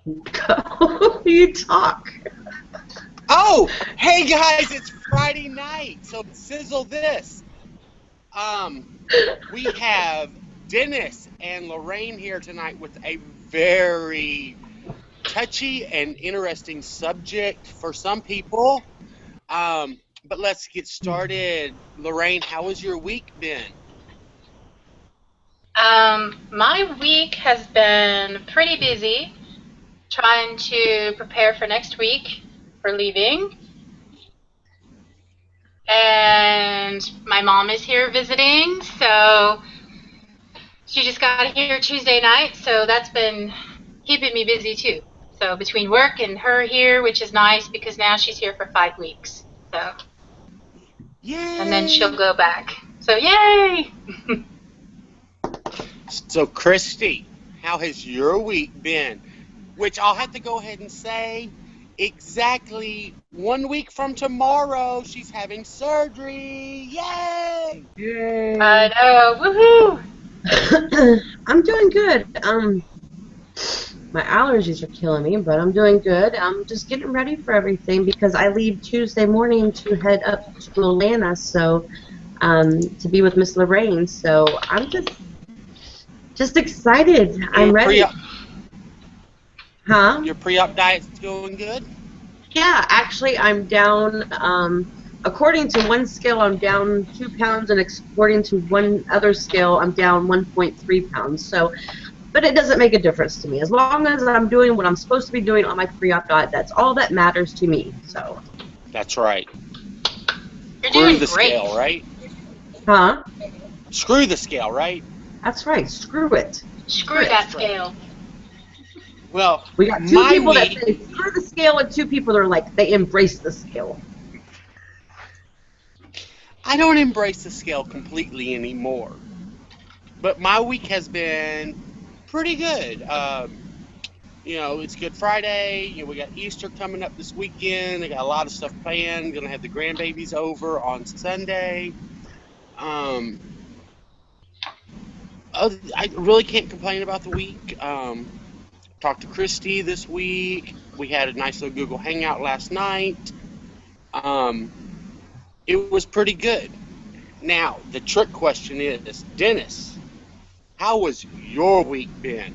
You talk. Oh, hey guys, it's Friday night, so sizzle this. Um, we have Dennis and Lorraine here tonight with a very touchy and interesting subject for some people. But let's get started. Lorraine, how has your week been? My week has been pretty busy trying to prepare for next week for leaving. And my mom is here visiting, so she just got here Tuesday night, so that's been keeping me busy too. So between work and her here, which is nice because now she's here for 5 weeks. So and then she'll Yay! go back. So yay! So, Christy, how has your week been? Which I'll have to go ahead and say, exactly 1 week from tomorrow, she's having surgery. Yay! I Yay. know, woohoo! I'm doing good. My allergies are killing me, but I'm doing good. I'm just getting ready for everything because I leave Tuesday morning to head up to Atlanta, so to be with Miss Lorraine. So I'm just excited. I'm Your ready. pre-op, Huh? your pre-op diet's going good? Yeah, actually, I'm down. According to one scale, I'm down 2 pounds, and according to one other scale, I'm down 1.3 pounds. So, but it doesn't make a difference to me. As long as I'm doing what I'm supposed to be doing on my pre-op diet, that's all that matters to me. So, That's right. You're Screw doing the great. scale, right? huh? Screw the scale, right? That's right. Screw it. Screw that scale. Well, We got two my people that week, say screw the scale, and two people that are like they embrace the scale. I don't embrace the scale completely anymore. But my week has been pretty good. It's Good Friday. We got Easter coming up this weekend. I got a lot of stuff planned. Gonna have the grandbabies over on Sunday. Um, I really can't complain about the week. Talked to Christy this week. We had a nice little Google Hangout last night. Um, it was pretty good. Now, the trick question is, Dennis, how was your week been?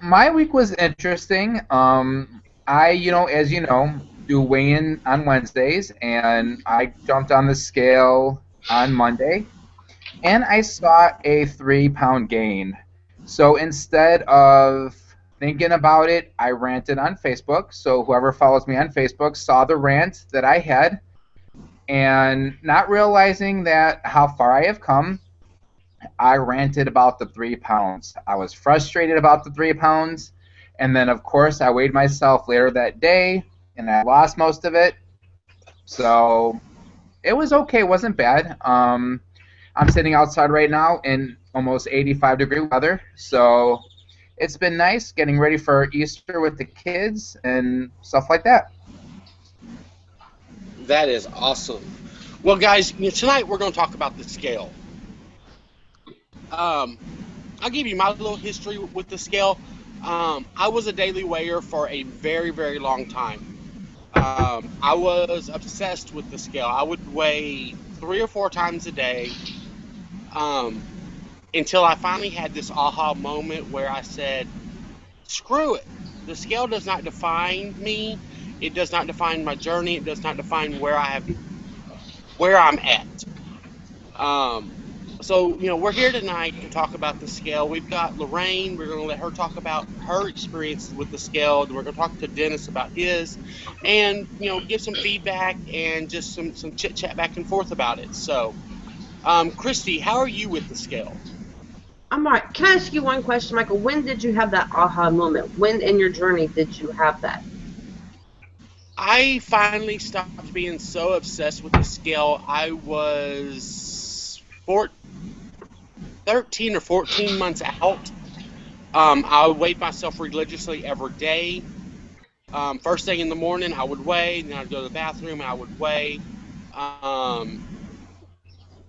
My week was interesting. As you know, do weigh-in on Wednesdays, and I jumped on the scale on Monday, and I saw a 3 pound gain. So instead of thinking about it, I ranted on Facebook. So whoever follows me on Facebook saw the rant that I had, and not realizing that how far I have come, I ranted about the 3 pounds. I was frustrated about the 3 pounds. And then, of course, I weighed myself later that day and I lost most of it. So it was okay. It wasn't bad. I'm sitting outside right now in almost 85-degree weather. So it's been nice getting ready for Easter with the kids and stuff like that. That is awesome. Well, guys, tonight we're going to talk about the scale. Um, I'll give you my little history with the scale. I was a daily weigher for a very, very long time. I was obsessed with the scale. I would weigh 3 or 4 times a day um, until I finally had this aha moment where I said, screw it. The scale does not define me. It does not define my journey. It does not define where I'm at. Um, so, we're here tonight to talk about the scale. We've got Lorraine. We're going to let her talk about her experiences with the scale. We're going to talk to Dennis about his and, give some feedback and just some chit chat back and forth about it. So, Christy, how are you with the scale? I'm all right. Can I ask you one question, Michael? When did you have that aha moment? When in your journey did you have that? I finally stopped being so obsessed with the scale. I was 13 or 14 months out. I weighed myself religiously every day. First thing in the morning, I would weigh, then I'd go to the bathroom, and I would weigh. Um,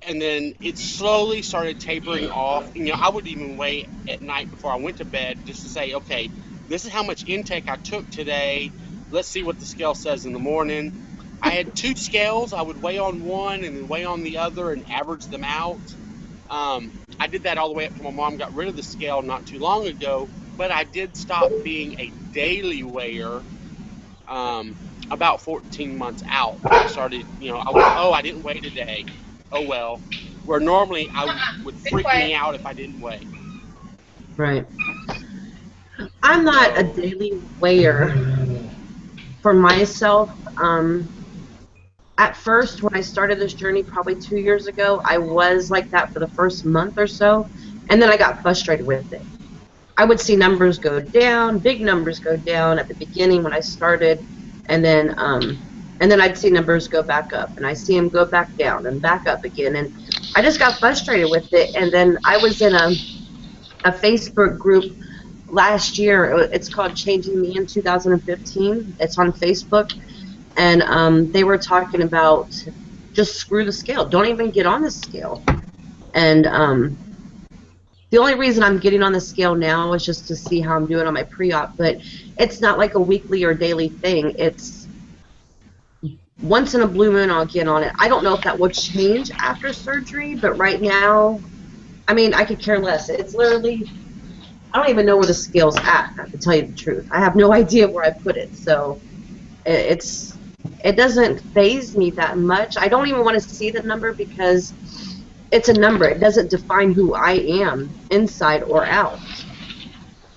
and then it slowly started tapering off. I would even weigh at night before I went to bed just to say, okay, this is how much intake I took today. Let's see what the scale says in the morning. I had 2 scales. I would weigh on one and then weigh on the other and average them out. I did that all the way up till my mom got rid of the scale not too long ago, but I did stop being a daily weigher about 14 months out. I started, I didn't weigh today. Oh well. Where normally would freak me out if I didn't weigh. Right. I'm not a daily weigher for myself. At first, when I started this journey probably 2 years ago, I was like that for the first month or so, and then I got frustrated with it. I would see numbers go down, big numbers go down at the beginning when I started, and then I'd see numbers go back up, and I see them go back down and back up again, and I just got frustrated with it. And then I was in a Facebook group last year. It's called Changing Me in 2015. It's on Facebook, and they were talking about just screw the scale. Don't even get on the scale. And the only reason I'm getting on the scale now is just to see how I'm doing on my pre-op, but it's not like a weekly or daily thing. It's once in a blue moon I'll get on it. I don't know if that will change after surgery, but right now, I mean, I could care less. It's literally, I don't even know where the scale's at, to tell you the truth. I have no idea where I put it, so it doesn't faze me that much. I don't even want to see the number because it's a number. It doesn't define who I am, inside or out.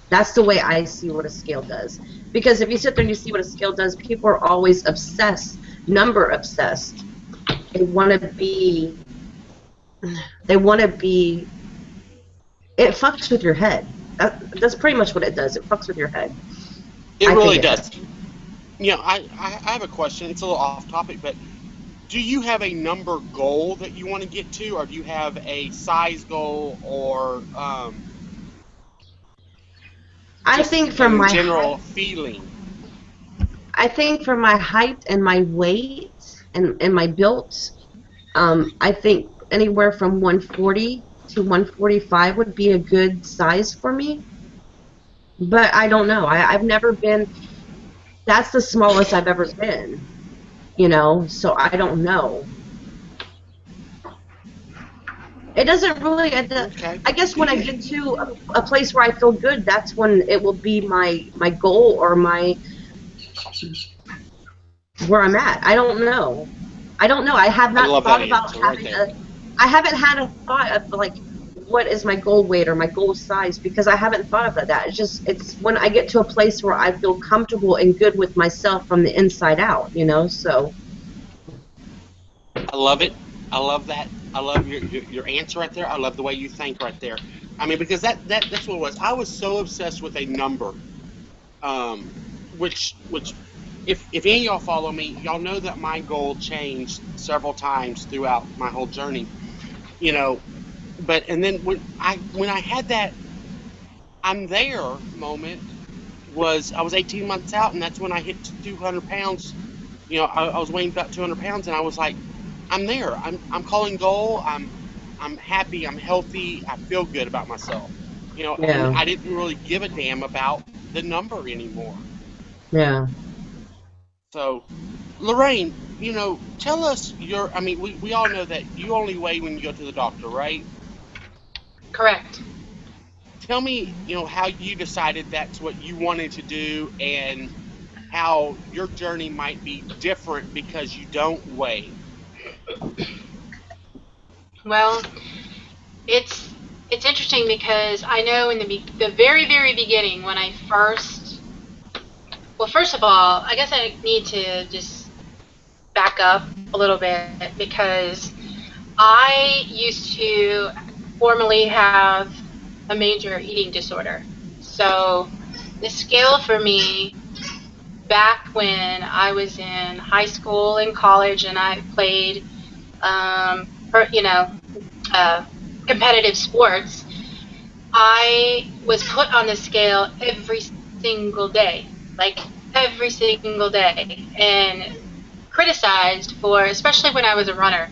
That's the way I see what a scale does. Because if you sit there and you see what a scale does, people are always obsessed, number obsessed. They want to be, it fucks with your head. That's pretty much what it does. It fucks with your head. It really does. I have a question. It's a little off topic, but do you have a number goal that you want to get to, or do you have a size goal, or I think from my general feeling? I think for my height and my weight and my build, I think anywhere from 140 to 145 would be a good size for me. But I don't know. I've never been. That's the smallest I've ever been. So I don't know. It doesn't really. Okay. I guess when I get to a place where I feel good, that's when it will be my goal or where I'm at. I don't know. I have not thought about having I haven't had a thought of like, what is my goal weight or my goal size, because I haven't thought about that. It's when I get to a place where I feel comfortable and good with myself from the inside out, so. I love it. I love that. I love your answer right there. I love the way you think right there. I mean, because that's what it was. I was so obsessed with a number, which if any of y'all follow me, y'all know that my goal changed several times throughout my whole journey, and then when I had that I'm there moment, I was 18 months out, and that's when I hit 200 pounds. I was weighing about 200 pounds, and I was like, I'm there. I'm calling goal. I'm happy. I'm healthy. I feel good about myself. Yeah. And I didn't really give a damn about the number anymore. Yeah. So, Lorraine, tell us we all know that you only weigh when you go to the doctor, right? Correct. Tell me, how you decided that's what you wanted to do, and how your journey might be different because you don't weigh. Well, it's interesting because I know in the very, very beginning when I first of all, I guess I need to just back up a little bit, because I used to formerly have a major eating disorder. So the scale for me back when I was in high school and college and I played competitive sports, I was put on the scale every single day, and criticized for, especially when I was a runner,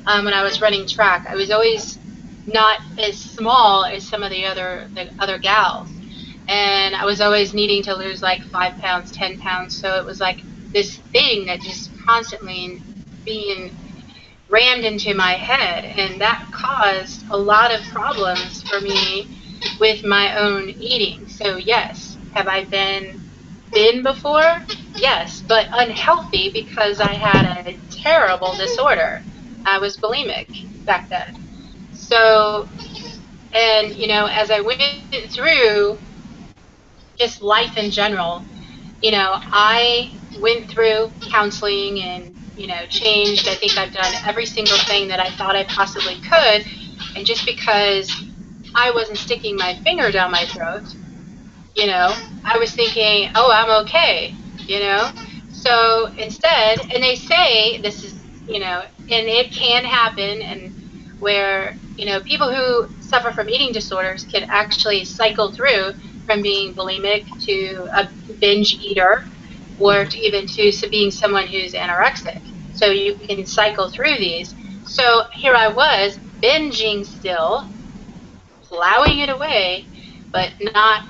when I was running track. I was always not as small as some of the other gals, and I was always needing to lose like 5 pounds, 10 pounds. So it was like this thing that just constantly being rammed into my head, and that caused a lot of problems for me with my own eating. So yes, have I been thin before? Yes, but unhealthy because I had a terrible disorder. I was bulimic back then. So, and as I went through just life in general, I went through counseling and, changed. I think I've done every single thing that I thought I possibly could. And just because I wasn't sticking my finger down my throat, I was thinking, oh, I'm okay, So instead, and they say this is, and it can happen, and where, people who suffer from eating disorders can actually cycle through from being bulimic to a binge eater, or to even to being someone who's anorexic. So you can cycle through these. So here I was, binging still, plowing it away, but not,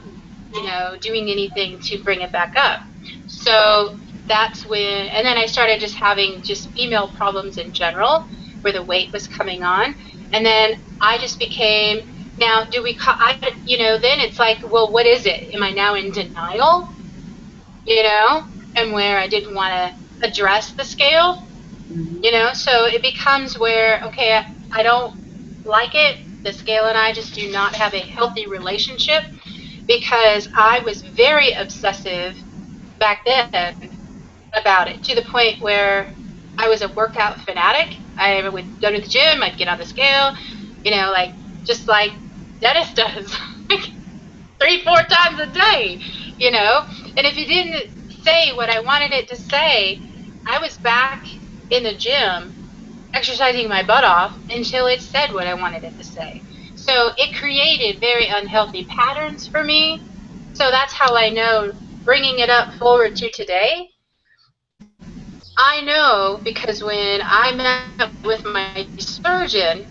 doing anything to bring it back up. So that's when, and then I started just having just female problems in general, where the weight was coming on. And then I just became, now do we, then it's like, well, what is it? Am I now in denial? And where I didn't want to address the scale, so it becomes where, okay, I don't like it. The scale and I just do not have a healthy relationship, because I was very obsessive back then about it, to the point where I was a workout fanatic. I would go to the gym, I'd get on the scale, just like Dennis does, like 3-4 times a day, And if it didn't say what I wanted it to say, I was back in the gym exercising my butt off until it said what I wanted it to say. So it created very unhealthy patterns for me. So that's how I know, bringing it up forward to today, I know because when I met with my surgeon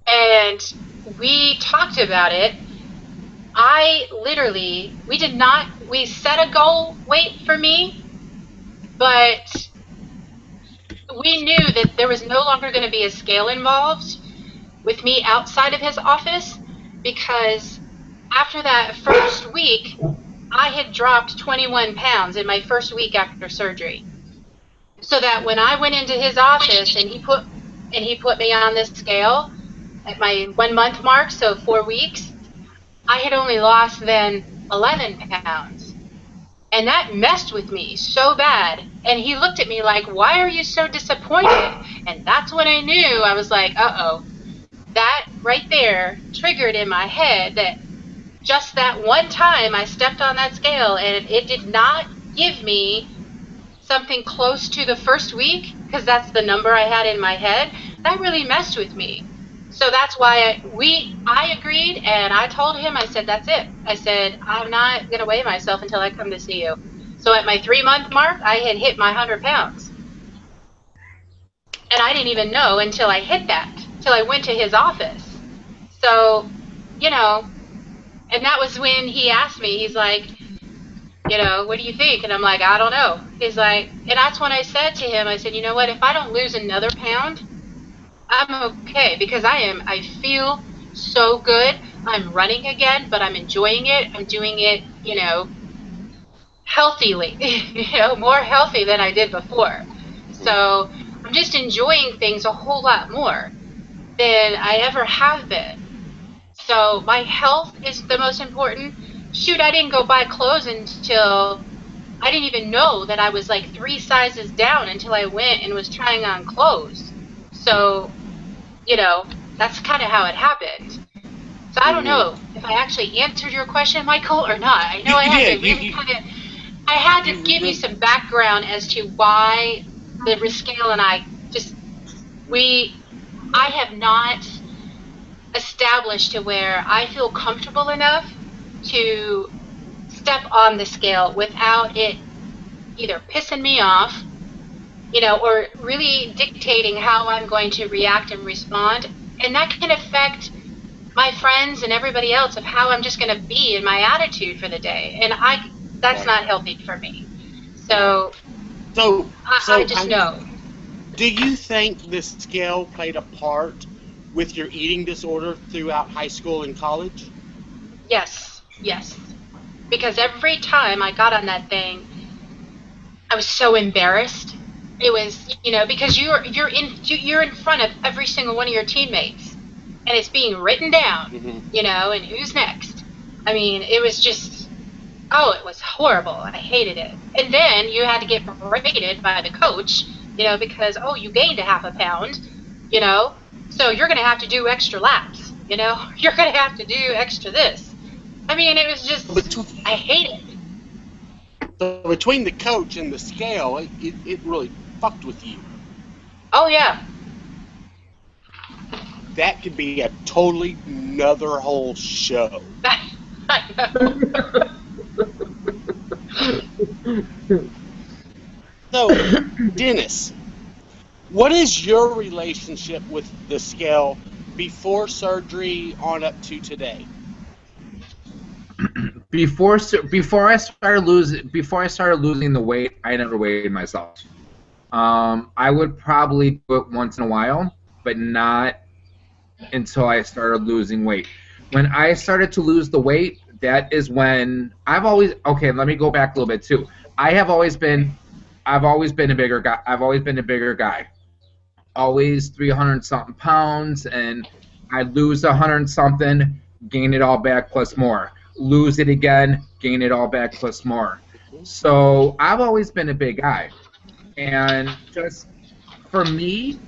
and we talked about it, we set a goal weight for me, but we knew that there was no longer going to be a scale involved with me outside of his office, because after that first week, I had dropped 21 pounds in my first week after surgery. So that when I went into his office and he put me on this scale at my 1 month mark, so 4 weeks, I had only lost then 11 pounds. And that messed with me so bad. And he looked at me like, why are you so disappointed? And that's when I knew. I was like, uh-oh. That right there triggered in my head that just that one time I stepped on that scale and it did not give me something close to the first week, because that's the number I had in my head. That really messed with me. So that's why I agreed, and I told him, I said, that's it. I said, I'm not going to weigh myself until I come to see you. So at my 3-month mark, I had hit my 100 pounds. And I didn't even know until I hit that, till I went to his office. So, and that was when he asked me, he's like, what do you think? And I'm like, I don't know. He's like, and that's when I said to him, I said, you know what, if I don't lose another pound, I'm okay, because I feel so good. I'm running again, but I'm enjoying it. I'm doing it, healthily, more healthy than I did before. So I'm just enjoying things a whole lot more than I ever have been. So my health is the most important. Shoot, I didn't go buy clothes until I didn't even know that I was like 3 sizes down until I went and was trying on clothes. So, that's kind of how it happened. So I don't know if I actually answered your question, Michael, or not. I know I had to give you some background as to why the Riscale and I I have not established to where I feel comfortable enough to step on the scale without it either pissing me off, or really dictating how I'm going to react and respond. And that can affect my friends and everybody else of how I'm just going to be in my attitude for the day, and that's not healthy for me. So So, I just know. do you think the scale played a part with your eating disorder throughout high school and college? Yes, yes. Because every time I got on that thing, I was so embarrassed. It was, because you're in front of every single one of your teammates, and it's being written down, and who's next. I mean, it was just, it was horrible. I hated it. And then you had to get berated by the coach, because you gained a half a pound, so you're going to have to do extra laps, you're going to have to do extra this. I mean, it was just, I hate it. So between the coach and the scale, it really fucked with you. Oh, yeah. That could be a totally another whole show. I know. So, Dennis, what is your relationship with the scale before surgery on up to today? Before I started losing the weight, I never weighed myself. I would probably do it once in a while, but not until I started losing weight. When I started to lose the weight, that is when let me go back a little bit too. I've always been a bigger guy. Always 300 something pounds, and I lose 100 something, gain it all back plus more. Lose it again, gain it all back plus more. So I've always been a big guy, and just for me,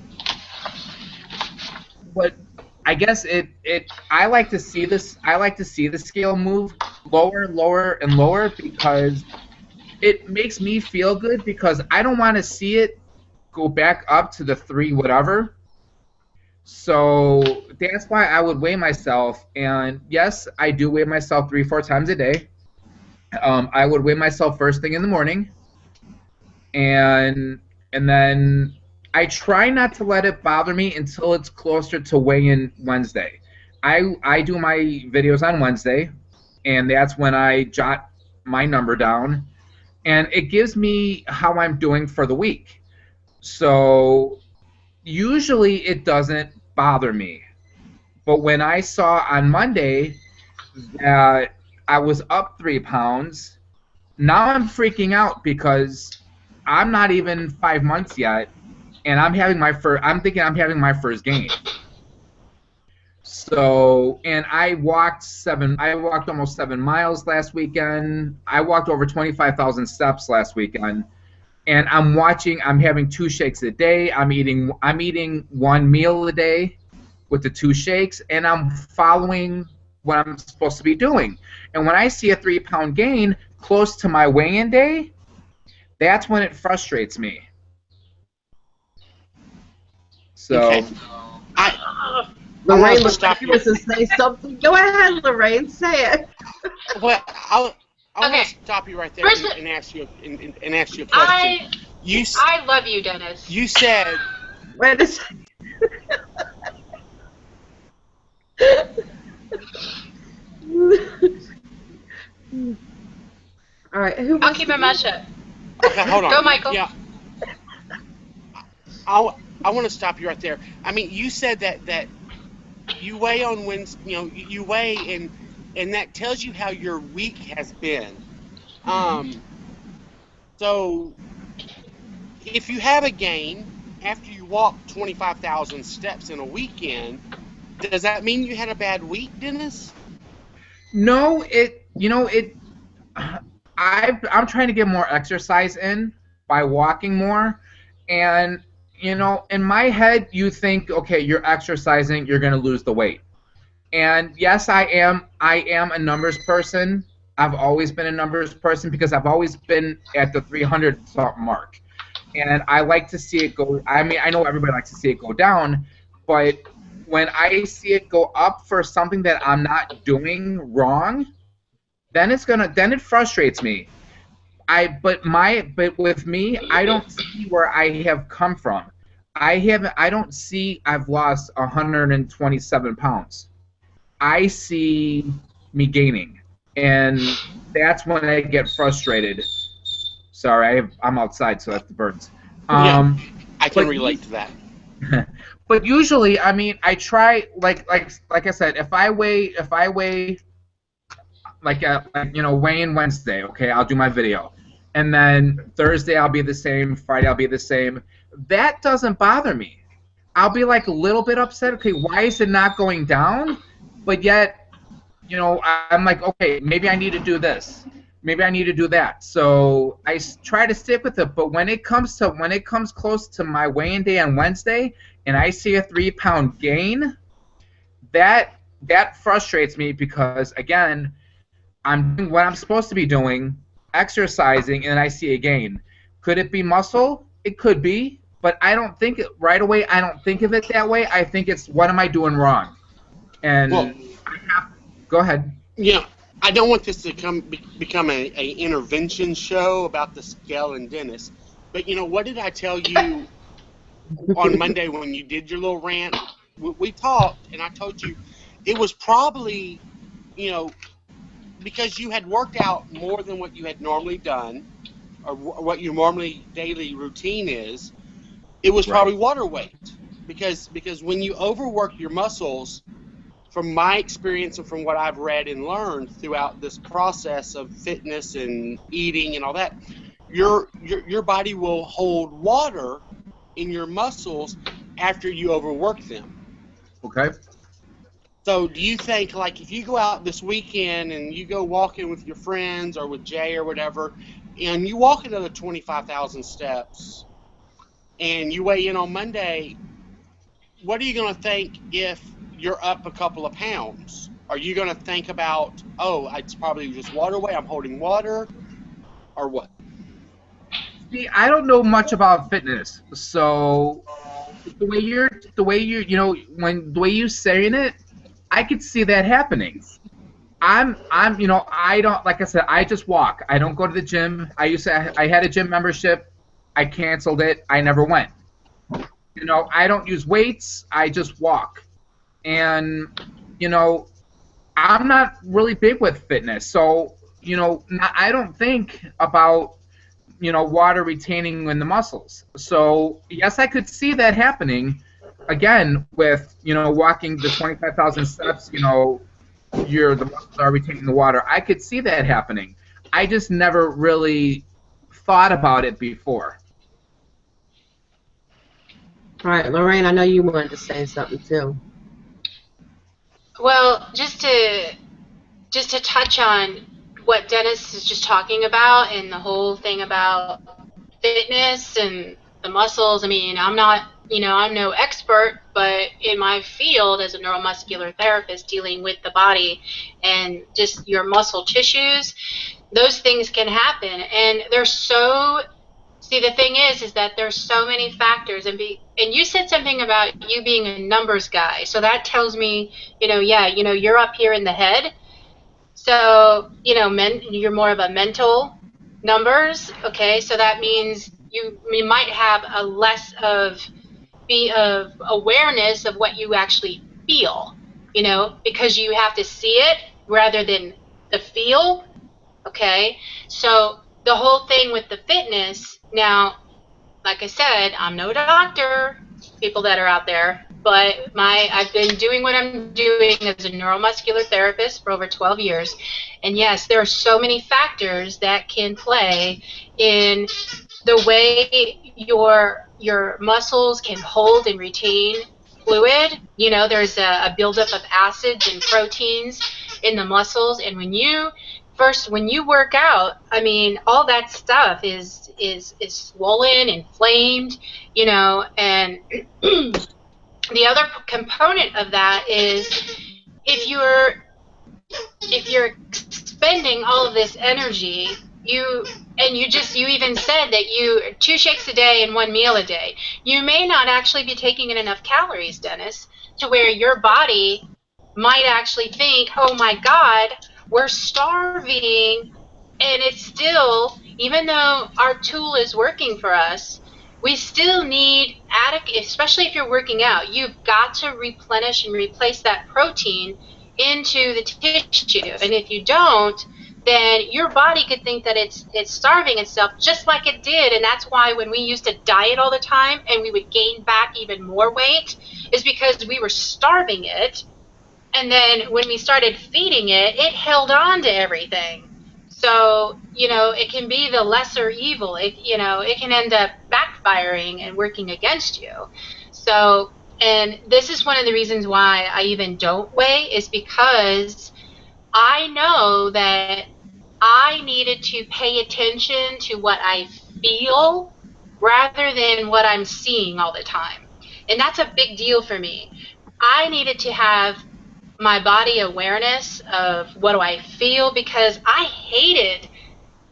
what I guess I like to see this. I like to see the scale move lower, lower, and lower because it makes me feel good. Because I don't want to see it go back up to the 3 whatever. So that's why I would weigh myself. And yes, I do weigh myself 3-4 times a day. I would weigh myself first thing in the morning, and then I try not to let it bother me until it's closer to weigh-in Wednesday. I do my videos on Wednesday, and that's when I jot my number down, and it gives me how I'm doing for the week. So usually it doesn't bother me. But when I saw on Monday that I was up 3 pounds, now I'm freaking out because I'm not even 5 months yet, and I'm thinking I'm having my first gain. So, and I walked almost 7 miles last weekend. I walked over 25,000 steps last weekend. And I'm having 2 shakes a day. I'm eating 1 meal a day with the 2 shakes, and I'm following what I'm supposed to be doing. And when I see a 3-pound gain close to my weigh-in day, that's when it frustrates me. So, okay. Lorraine looks like she wants to say something. Go ahead, Lorraine, say it. Well, I want to stop you right there and ask you a question. I love you, Dennis. You said. Wait a second. All right, I'll keep my mouth shut. Okay, hold on. Go, Michael. Yeah. I want to stop you right there. I mean, you said that you weigh on Wednesday. You weigh and that tells you how your week has been. So if you have a gain after you walk 25,000 steps in a weekend, does that mean you had a bad week, Dennis? No, I'm trying to get more exercise in by walking more, and in my head you think, okay, you're exercising, you're going to lose the weight. And yes, I am a numbers person. I've always been a numbers person because I've always been at the 300 something mark. And I like to see it go. I mean, I know everybody likes to see it go down, but when I see it go up for something that I'm not doing wrong, then it frustrates me. But with me, I don't see where I have come from. I don't see I've lost 127 pounds. I see me gaining, and that's when I get frustrated. Sorry, I'm outside, so that's the birds. Yeah, I can But relate to that. but usually, I mean, I try like I said, if I weigh like weigh in Wednesday, okay, I'll do my video, and then Thursday I'll be the same, Friday I'll be the same. That doesn't bother me. I'll be like a little bit upset. Okay, why is it not going down? But yet, I'm like, okay, maybe I need to do this. Maybe I need to do that. So I try to stick with it. But when it comes close to my weigh-in day on Wednesday, and I see a 3-pound gain, that frustrates me because again, I'm doing what I'm supposed to be doing, exercising, and I see a gain. Could it be muscle? It could be, but I don't think it right away. I don't think of it that way. I think it's what am I doing wrong? Well, And go ahead. yeah, I don't want this to become a intervention show about the scale and Dennis. But what did I tell you on Monday when you did your little rant? We talked, and I told you it was probably, because you had worked out more than what you had normally done, or what your normally daily routine is. It was probably water weight, because when you overwork your muscles, from my experience and from what I've read and learned throughout this process of fitness and eating and all that, your body will hold water in your muscles after you overwork them. Okay. So do you think, like, if you go out this weekend and you go walking with your friends or with Jay or whatever, and you walk another 25,000 steps and you weigh in on Monday, what are you going to think if you're up a couple of pounds? Are you going to think about, oh, it's probably just water weight, I'm holding water, or what? See, I don't know much about fitness, so the way you're, when the way you saying it, I could see that happening. I don't, like I said, I just walk. I don't go to the gym. I had a gym membership. I canceled it. I never went. I don't use weights. I just walk. And, I'm not really big with fitness. So, I don't think about, water retaining in the muscles. So, yes, I could see that happening. Again, with, walking the 25,000 steps, the muscles are retaining the water. I could see that happening. I just never really thought about it before. All right, Lorraine, I know you wanted to say something too. Well, just to touch on what Dennis is just talking about and the whole thing about fitness and the muscles. I mean, I'm no expert, but in my field as a neuromuscular therapist dealing with the body and just your muscle tissues, those things can happen. And the thing is that there's so many factors, and you said something about you being a numbers guy. So that tells me, you're up here in the head. So, you're more of a mental numbers, okay? So that means you might have a less of awareness of what you actually feel, because you have to see it rather than the feel, okay? So the whole thing with the fitness, now, like I said, I'm no doctor, people that are out there, but I've been doing what I'm doing as a neuromuscular therapist for over 12 years. And yes, there are so many factors that can play in the way your muscles can hold and retain fluid. There's a buildup of acids and proteins in the muscles, and when you work out, I mean, all that stuff is swollen, inflamed, and the other component of that is if you're expending all of this energy, you even said that you 2 shakes a day and 1 meal a day. You may not actually be taking in enough calories, Dennis, to where your body might actually think, oh my God, we're starving, and it's still, even though our tool is working for us, we still need adequate, especially if you're working out, you've got to replenish and replace that protein into the tissue. And if you don't, then your body could think that it's starving itself just like it did. And that's why when we used to diet all the time and we would gain back even more weight, is because we were starving it. And then when we started feeding it, it held on to everything. So, it can be the lesser evil. It can end up backfiring and working against you. So, and this is one of the reasons why I even don't weigh, is because I know that I needed to pay attention to what I feel rather than what I'm seeing all the time. And that's a big deal for me. I needed to have my body awareness of what do I feel, because I hated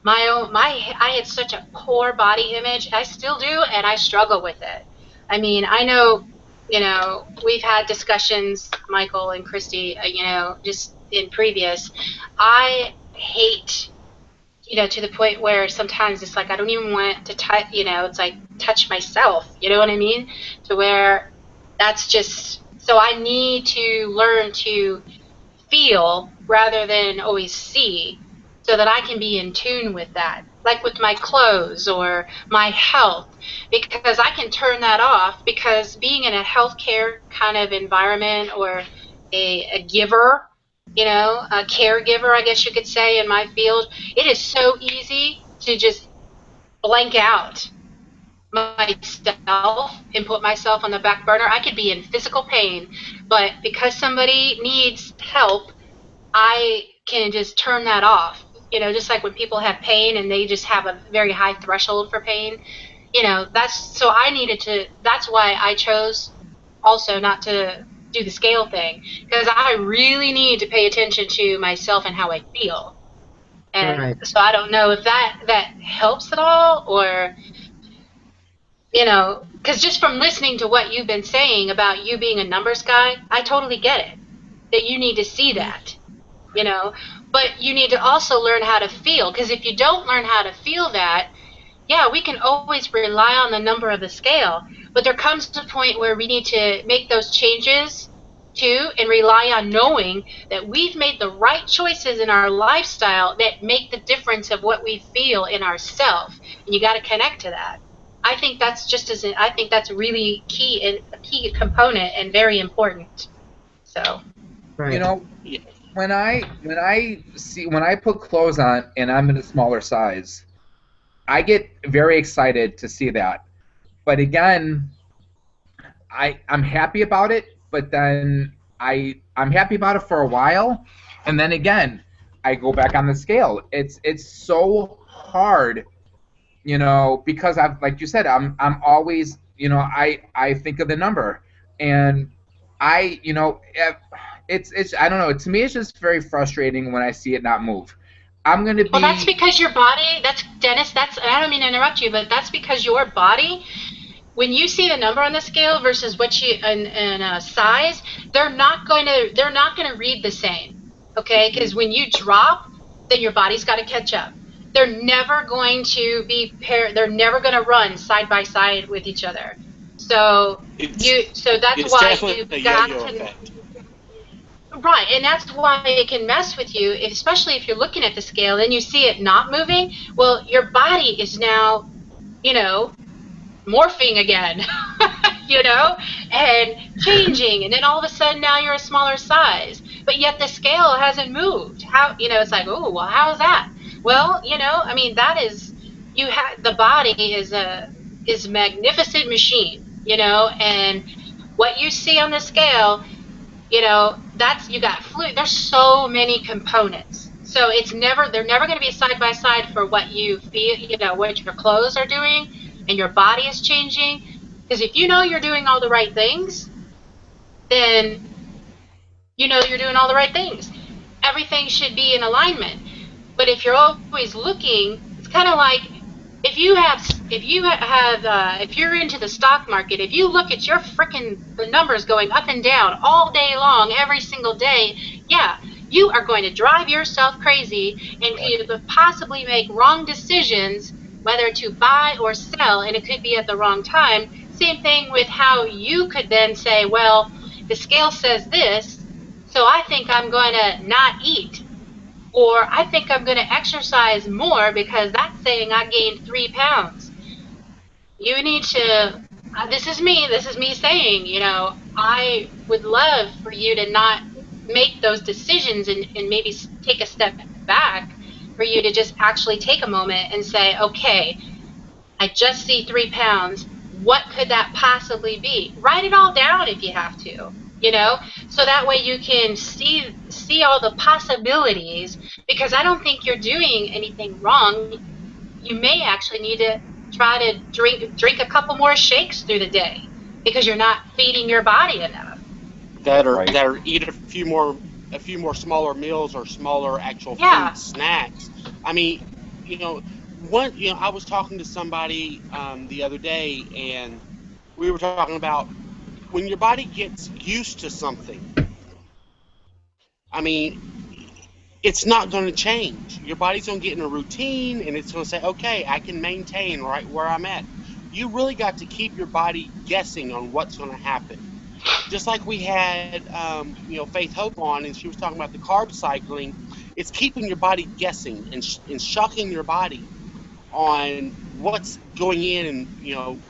I had such a poor body image. I still do, and I struggle with it. I mean, I know, we've had discussions, Michael and Christy, just in previous. I hate, to the point where sometimes it's like I don't even want to touch, it's like touch myself, you know what I mean? To where that's just, so I need to learn to feel rather than always see, so that I can be in tune with that, like with my clothes or my health, because I can turn that off, because being in a healthcare kind of environment, or a giver, a caregiver, I guess you could say, in my field, it is so easy to just blank out myself and put myself on the back burner. I could be in physical pain, but because somebody needs help, I can just turn that off. Just like when people have pain and they just have a very high threshold for pain, that's why I chose also not to do the scale thing, because I really need to pay attention to myself and how I feel. And Right. so I don't know if that helps at all, or, because just from listening to what you've been saying about you being a numbers guy, I totally get it, that you need to see that. But you need to also learn how to feel, because if you don't learn how to feel that, yeah, we can always rely on the number of the scale, but there comes a point where we need to make those changes too, and rely on knowing that we've made the right choices in our lifestyle that make the difference of what we feel in ourself, and you got to connect to that. I think that's really key, and a key component, and very important. So, Right. Yeah. When I put clothes on and I'm in a smaller size, I get very excited to see that. But again, I'm happy about it, but then I'm happy about it for a while, and then again, I go back on the scale. It's so hard, because I've, like you said, I'm always, I think of the number, and it's I don't know. To me, it's just very frustrating when I see it not move. I'm gonna well, that's be because your body, that's Dennis, I don't mean to interrupt you, but that's because your body, when you see the number on the scale versus what you in size, they're not going to read the same, okay? Because when you drop, then your body's got to catch up. They're never going to be they're never going to run side by side with each other. So that's It's why definitely you've a got yo-yo to. effect. Right, and that's why it can mess with you, especially if you're looking at the scale and you see it not moving. Well, your body is now, morphing again, and changing, and then all of a sudden now you're a smaller size, but yet the scale hasn't moved. How, it's like, oh, well, how is that? Well, I mean, that is, the body is a magnificent machine, and what you see on the scale, that's, you got fluid. There's so many components. So they're never going to be side by side for what you feel, what your clothes are doing and your body is changing. Because if you know you're doing all the right things, then you're doing all the right things. Everything should be in alignment. But if you're always looking, it's kind of like if you're into the stock market, if you look at your freaking numbers going up and down all day long, every single day, yeah, you are going to drive yourself crazy and could possibly make wrong decisions, whether to buy or sell, and it could be at the wrong time. Same thing with how you could then say, well, the scale says this, So I think I'm going to not eat. Or I think I'm going to exercise more because that's saying I gained 3 pounds. You need to, this is me saying, I would love for you to not make those decisions and maybe take a step back, for you to just actually take a moment and say, okay, I just see 3 pounds. What could that possibly be? Write it all down if you have to, so that way you can see all the possibilities, because I don't think you're doing anything wrong. You may actually need to try to drink a couple more shakes through the day because you're not feeding your body enough. Right. That are eat a few more smaller meals or smaller actual Yeah. food snacks. I mean, I was talking to somebody the other day, and we were talking about when your body gets used to something. I mean, it's not going to change. Your body's going to get in a routine, and it's going to say, okay, I can maintain right where I'm at. You really got to keep your body guessing on what's going to happen. Just like we had, Faith Hope on, and she was talking about the carb cycling. It's keeping your body guessing and shocking your body on what's going in, and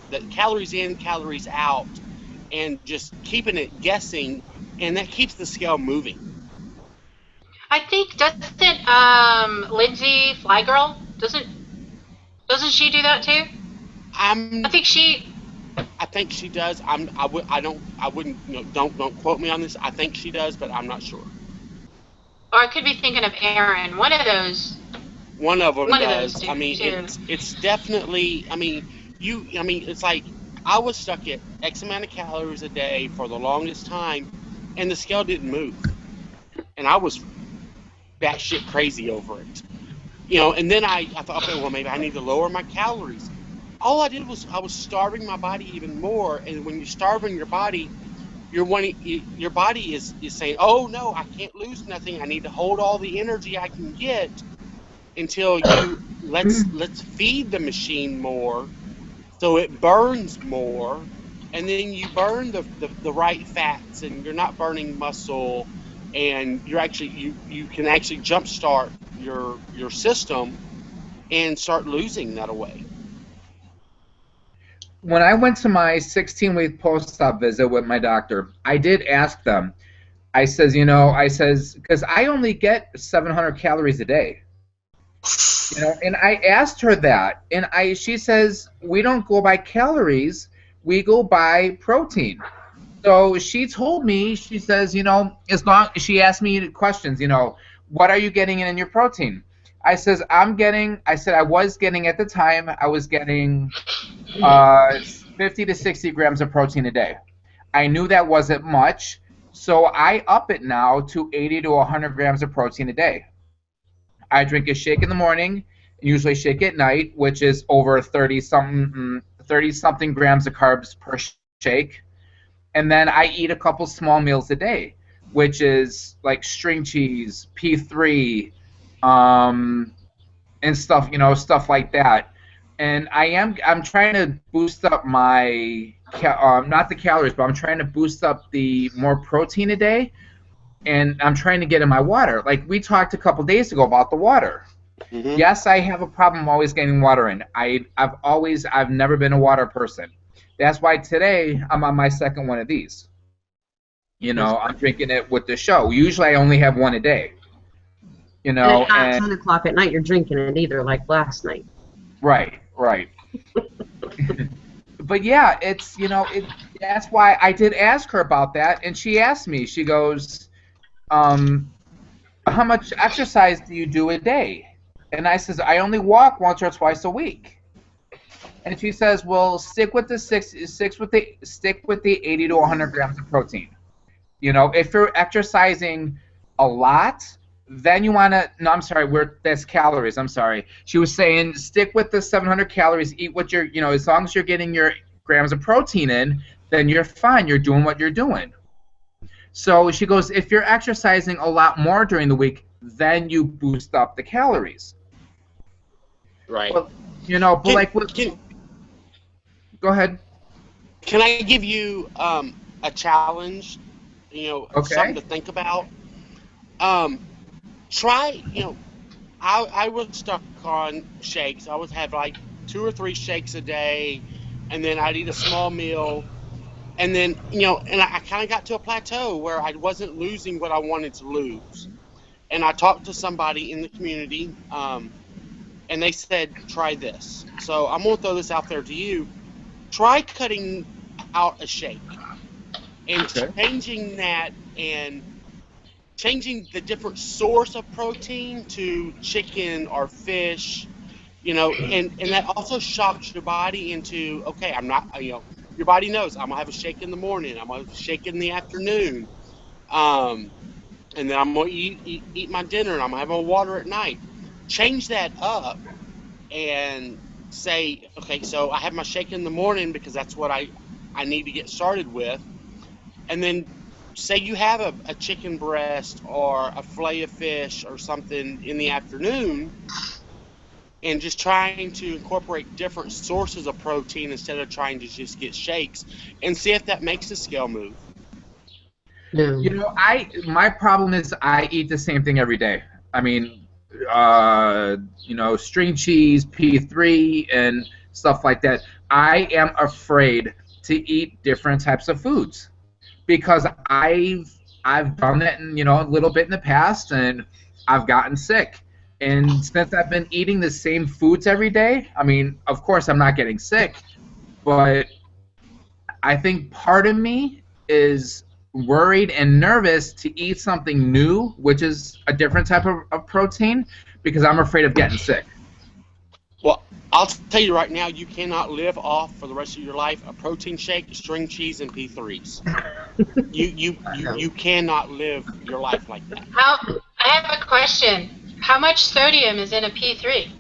the calories in, calories out, and just keeping it guessing, and that keeps the scale moving. I think, doesn't Lindsay Flygirl, doesn't she do that too? I I'm think she, I think she does. I wouldn't, don't quote me on this. I think she does, but I'm not sure. or I could be thinking of Erin. One of them One of those does. two I mean, too. it's definitely. It's like I was stuck at X amount of calories a day for the longest time, and the scale didn't move, and I was batshit crazy over it. And then I thought, okay, well, maybe I need to lower my calories. All I did was I was starving my body even more, and when you're starving your body, your body is saying, oh no, I can't lose nothing. I need to hold all the energy I can get until let's feed the machine more so it burns more, and then you burn the right fats, and you're not burning muscle, and you can actually jumpstart your system and start losing that away. When I went to my 16-week post-op visit with my doctor, I did ask them. I says, because I only get 700 calories a day. And I asked her that, and she says, we don't go by calories, we go by protein. So she told me, she says, as long she asked me questions, what are you getting in your protein? I said I was getting at the time, I was getting uh, 50 to 60 grams of protein a day. I knew that wasn't much, so I up it now to 80 to 100 grams of protein a day. I drink a shake in the morning, usually shake at night, which is over 30 something grams of carbs per shake. And then I eat a couple small meals a day, which is like string cheese, P3, um, and stuff like that. And I'm trying to boost up my not the calories, but I'm trying to boost up the more protein a day, and I'm trying to get in my water. Like we talked a couple days ago about the water. Hmm. Yes, I have a problem always getting water in. I've never been a water person. That's why today I'm on my second one of these. I'm drinking it with the show. Usually I only have one a day. And it's not And 10 o'clock at night you're drinking it either, like last night. right. But yeah, that's why I did ask her about that, and she asked me. She goes, how much exercise do you do a day? And I says, I only walk once or twice a week. And she says, well, stick with the 80 to 100 grams of protein. If you're exercising a lot, then you want to. No, I'm sorry. That's calories. I'm sorry. She was saying stick with the 700 calories. Eat what you're. As long as you're getting your grams of protein in, then you're fine. You're doing what you're doing. So she goes, if you're exercising a lot more during the week, then you boost up the calories. Right. But but Can, like, can go ahead. can I give you a challenge? something Okay. to think about. Um, try, I was stuck on shakes. I would have like 2 or 3 shakes a day, and then I'd eat a small meal, and then and I kind of got to a plateau where I wasn't losing what I wanted to lose. And I talked to somebody in the community, and they said, try this. So I'm gonna throw this out there to you. Try cutting out a shake and Okay. changing the different source of protein to chicken or fish, and that also shocks your body into, okay, I'm not, your body knows I'm gonna have a shake in the morning, I'm gonna have a shake in the afternoon, um, and then I'm gonna eat my dinner, and I'm gonna have my water at night. Change that up and say, okay, so I have my shake in the morning because that's what I need to get started with, and then say you have a chicken breast or a fillet of fish or something in the afternoon, and just trying to incorporate different sources of protein instead of trying to just get shakes, and see if that makes the scale move. No. My problem is I eat the same thing every day. I mean, string cheese, P3, and stuff like that. I am afraid to eat different types of foods because I've done that a little bit in the past, and I've gotten sick. And since I've been eating the same foods every day, I mean, of course I'm not getting sick, but I think part of me is worried and nervous to eat something new, which is a different type of protein, because I'm afraid of getting sick. Well, I'll tell you right now, you cannot live off for the rest of your life a protein shake, string cheese, and P3s. You cannot live your life like that. I have a question. How much sodium is in a P3?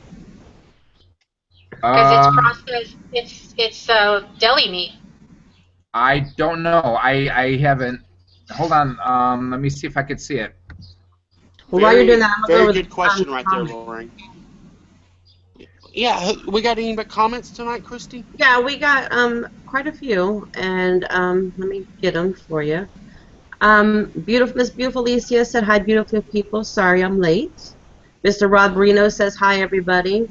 Because it's Um, processed. It's deli meat. I don't know. I haven't. Hold on. Let me see if I could see it. Well, while you're doing Very, that, I'm gonna very go with good question right there, comments. Lorraine. Yeah, we got any comments tonight, Christy? Yeah, we got quite a few, and let me get them for you. Miss Beautiful Alicia said hi, beautiful people. Sorry I'm late. Mr. Rob Reno says hi, everybody.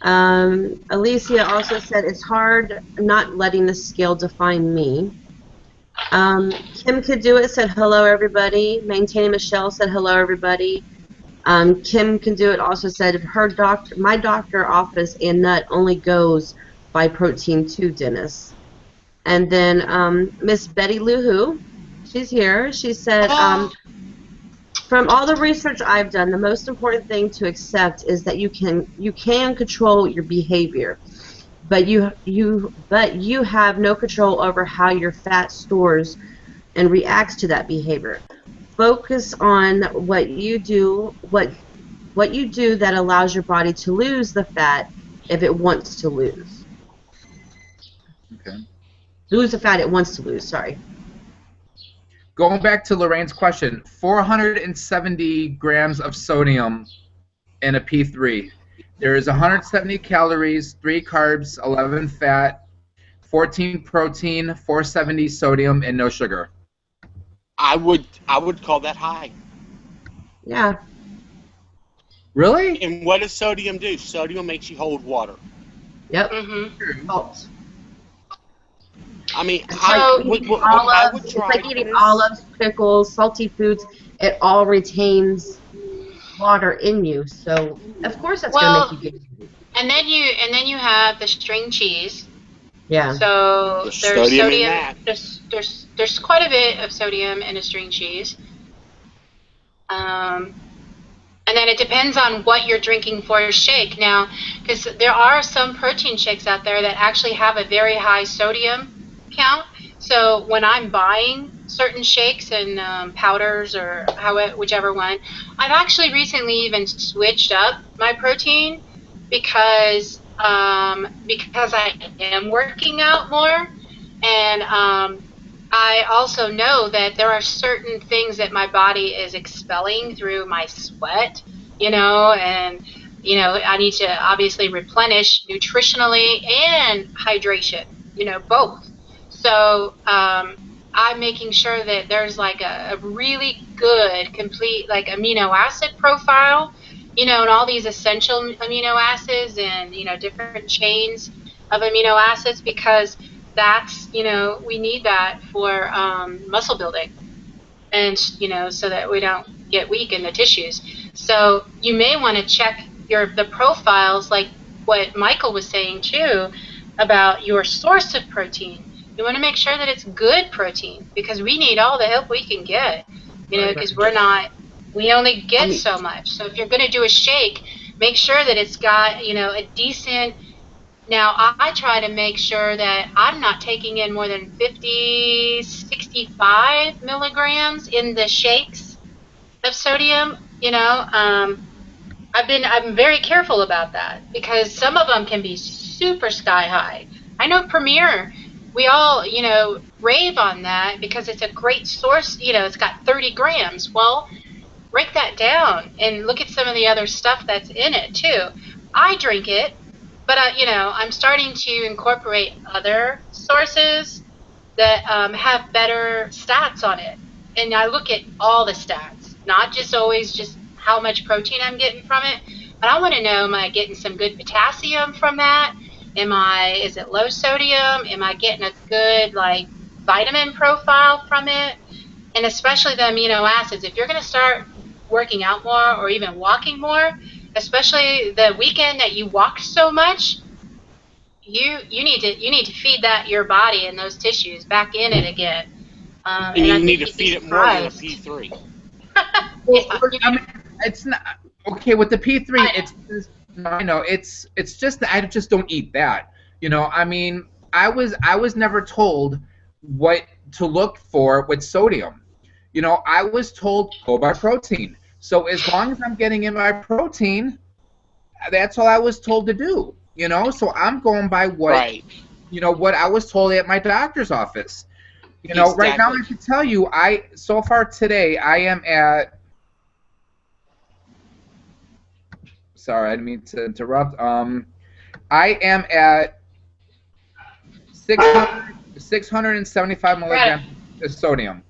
Alicia also said it's hard not letting the scale define me. Kim could do it. Said hello, everybody. Maintaining Michelle said hello, everybody. Kim can do it. Also said my doctor office and nut only goes by protein too, Dennis. And then Miss Betty Lou Who, she's here. She said, from all the research I've done, the most important thing to accept is that you can control your behavior, but you have no control over how your fat stores and reacts to that behavior. Focus on what you do that allows your body to lose the fat if it wants to lose. Okay. Lose the fat it wants to lose, sorry. Going back to Lorraine's question, 470 grams of sodium in a P3. There is 170 calories, 3 carbs, 11 fat, 14 protein, 470 sodium, and no sugar. I would call that high. Yeah. Really? And what does sodium do? Sodium makes you hold water. Yep. Mm-hmm. Salt. I mean, It's I like would eating olives. It's try like eating this. olives, pickles, salty foods. It all retains water in you, so of course that's Well, gonna make you gain. and then you have the string cheese. Yeah. So There's there's sodium in sodium. that. There's quite a bit of sodium in a string cheese. And then it depends on what you're drinking for your shake. Now, because there are some protein shakes out there that actually have a very high sodium count. So when I'm buying certain shakes and powders or whichever one, I've actually recently even switched up my protein because I am working out more, and I also know that there are certain things that my body is expelling through my sweat, and I need to obviously replenish nutritionally and hydration, both. So I'm making sure that there's like a really good, complete like amino acid profile, and all these essential amino acids and, different chains of amino acids, because that's, we need that for muscle building, and, so that we don't get weak in the tissues. So you may want to check the profiles, like what Michael was saying too, about your source of protein. You want to make sure that it's good protein, because we need all the help we can get, because we only get so much. So if you're going to do a shake, make sure that it's got, a decent. Now, I try to make sure that I'm not taking in more than 50, 65 milligrams in the shakes of sodium. I'm very careful about that, because some of them can be super sky high. I know Premier, we all, rave on that because it's a great source. It's got 30 grams. Well, break that down and look at some of the other stuff that's in it too. I drink it, but I'm starting to incorporate other sources that have better stats on it, and I look at all the stats, not just always just how much protein I'm getting from it, but I want to know, am I getting some good potassium from that? Is it low sodium? Am I getting a good like vitamin profile from it? And especially the amino acids. If you're going to start working out more or even walking more, especially the weekend that you walked so much, you need to feed your body and those tissues back in it again. And And I you need think to you'd be feed it more than a surprised. P3. Well, Yeah. I mean, it's not okay with the P3. I know. I know it's just that I just don't eat that. I mean, I was never told what to look for with sodium. I was told go by protein. So as long as I'm getting in my protein, that's all I was told to do. So I'm going by Right. what I was told at my doctor's office. Right now I Exactly. can tell you, so far today I am at. Sorry, I didn't mean to interrupt. I am at 675 Right. milligrams of sodium,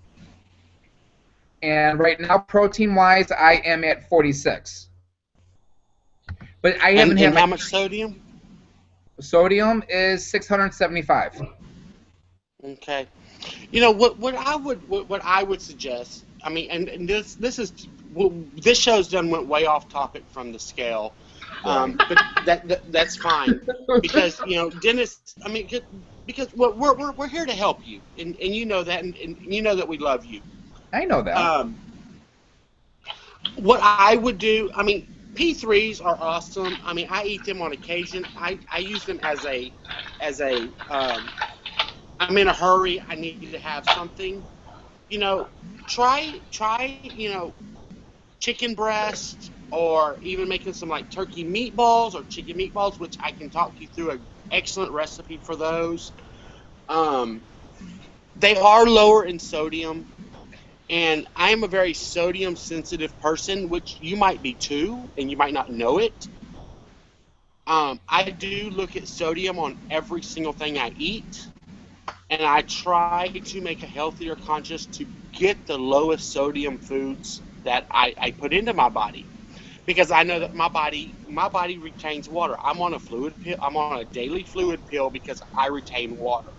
and right now, protein-wise, I am at 46. But I haven't had And my how much sodium? sodium is 675. Okay. What I would suggest. I mean, and this show's done went way off topic from the scale, but that's fine, because Dennis. I mean, because we're here to help you, and you know that, and you know that we love you. I know that. What I would do. I mean, P3s are awesome. I mean, I eat them on occasion. I use them as a I'm in a hurry. I need to have something. You know, try chicken breast, or even making some like turkey meatballs or chicken meatballs, which I can talk you through an excellent recipe for those. Um, they are lower in sodium, and I am a very sodium sensitive person, which you might be too, and you might not know it. I do look at sodium on every single thing I eat, and I try to make a healthier conscious to get the lowest sodium foods that I put into my body, because I know that my body retains water. I'm on a fluid pill. I'm on a daily fluid pill because I retain water.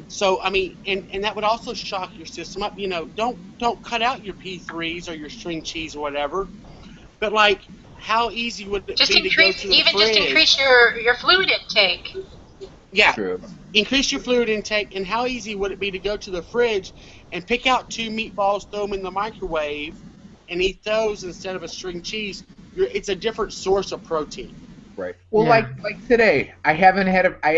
So I mean, and that would also shock your system up. Don't cut out your P3s or your string cheese or whatever. But like, how easy would it Just be to go to the increase fridge? your fluid intake. Yeah, True. increase your fluid intake, and how easy would it be to go to the fridge and pick out 2 meatballs, throw them in the microwave, and eat those instead of a string cheese? It's a different source of protein. Right. Well, Yeah. like today, I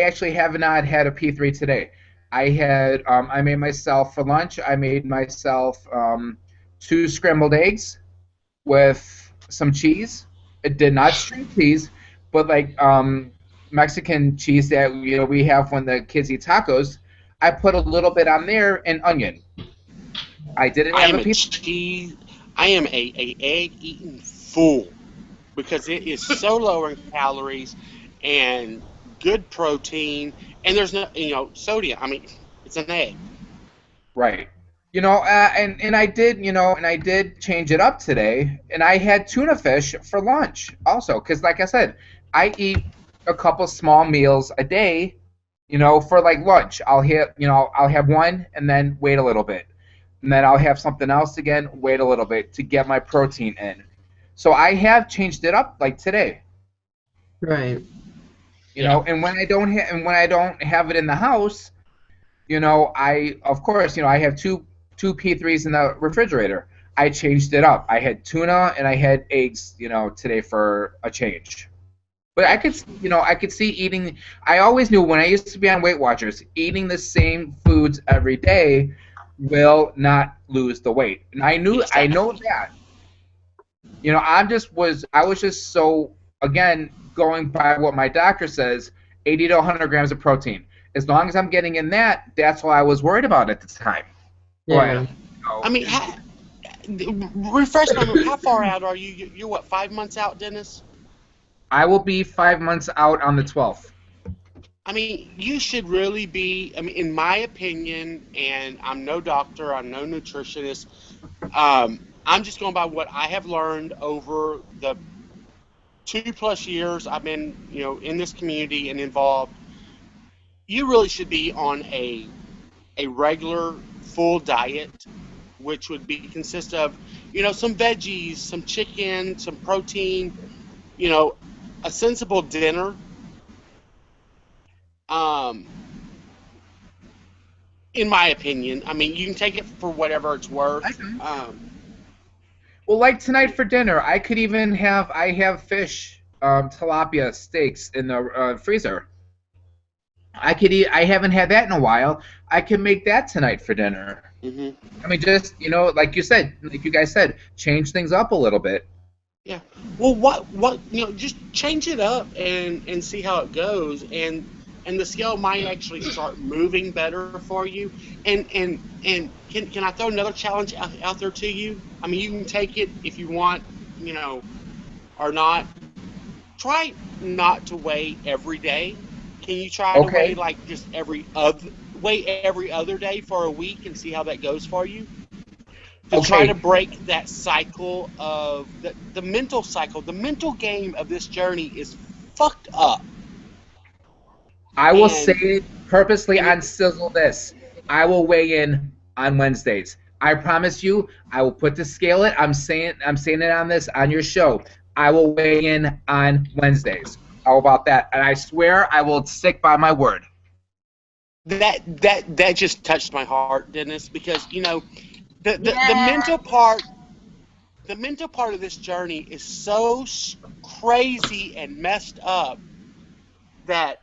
actually have not had a P3 today. I made myself for lunch. I made myself 2 scrambled eggs with some cheese. It did not string cheese, but like Mexican cheese that we have when the kids eat tacos. I put a little bit on there and onion. I didn't I have am a a P3. cheese. I am a egg eating fool, because it is so low in calories and good protein, and there's no, sodium. I mean, it's an egg. Right. And I did, and I did change it up today, and I had tuna fish for lunch also, because like I said, I eat a couple small meals a day, for like lunch. I'll have one and then wait a little bit, and then I'll have something else again, wait a little bit to get my protein in. So I have changed it up like today, Right. and when I don't have it in the house, I of course, I have two P3s in the refrigerator. I changed it up. I had tuna and I had eggs, today for a change. But I could see eating. I always knew when I used to be on Weight Watchers, eating the same foods every day will not lose the weight. And I know that. I was just so, again, going by what my doctor says, 80 to 100 grams of protein. As long as I'm getting in that, that's all I was worried about at the time. Yeah. I mean, refresh my memory. How far out are you? You're what, 5 months out, Dennis? I will be 5 months out on the 12th. I mean, you should really be. I mean, in my opinion, and I'm no doctor, I'm no nutritionist. I'm just going by what I have learned over the 2+ years I've been, in this community and involved. You really should be on a regular full diet, which would consist of, some veggies, some chicken, some protein, a sensible dinner. In my opinion, I mean, you can take it for whatever it's worth. Well, like tonight for dinner, I have fish, tilapia steaks in the freezer. I haven't had that in a while. I can make that tonight for dinner. Mm-hmm. I mean, just, like you guys said, change things up a little bit. Yeah. Well, just change it up and see how it goes, and the scale might actually start moving better for you. And can I throw another challenge out there to you? I mean, you can take it if you want, or not. Try not to weigh every day. Can you try to weigh like just every other day for a week and see how that goes for you? To try to break that cycle of the mental cycle. The mental game of this journey is fucked up. I will say it purposely on Sizzle this. I will weigh in on Wednesdays. I promise you, I will put the scale it. I'm saying it on your show. I will weigh in on Wednesdays. How about that? And I swear I will stick by my word. That just touched my heart, Dennis, because the mental part of this journey is so crazy and messed up that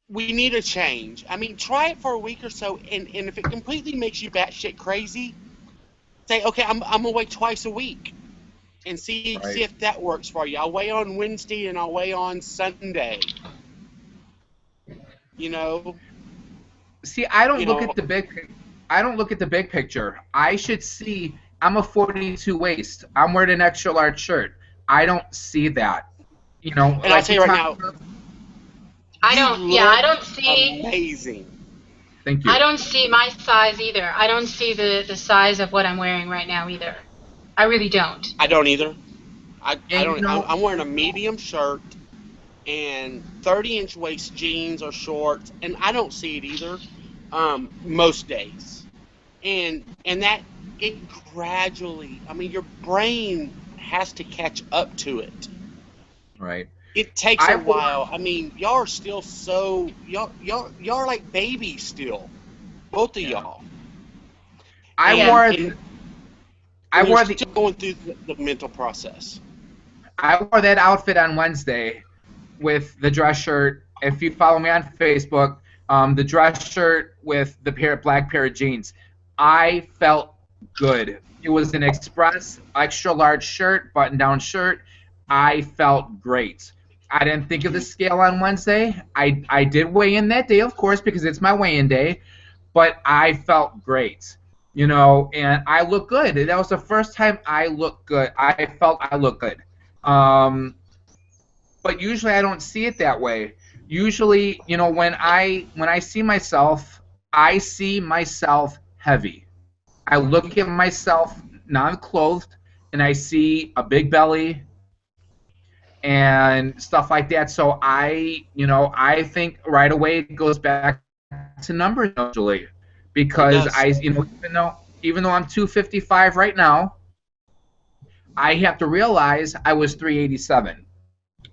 we need a change. I mean, try it for a week or so, and if it completely makes you batshit crazy, say, okay, I'm gonna weigh twice a week, and see if that works for you. I'll weigh on Wednesday and I'll weigh on Sunday. See, I don't look at the big picture. I should see. I'm a 42 waist. I'm wearing an extra large shirt. I don't see that. And I'll tell you right now. I don't see. Amazing. Thank you. I don't see my size either. I don't see the size of what I'm wearing right now either. I really don't. I don't either. I don't. I'm wearing a medium shirt and 30-inch waist jeans or shorts, and I don't see it either. Most days, and that it gradually. I mean, your brain has to catch up to it. Right. It takes a while. I mean, y'all are still y'all are like babies still, both of y'all. I wore still going through the mental process. I wore that outfit on Wednesday with the dress shirt. If you follow me on Facebook, the dress shirt with the black pair of jeans. I felt good. It was an express extra large shirt, button down shirt. I felt great. I didn't think of the scale on Wednesday. I did weigh in that day, of course, because it's my weigh-in day, but I felt great, and I looked good. That was the first time I looked good. I felt I looked good. But usually I don't see it that way. Usually, you know, when I see myself, I see myself heavy. I look at myself non-clothed, and I see a big belly and stuff like that. So I think right away it goes back to numbers usually, It because does. even though I'm 255 right now, I have to realize I was 387.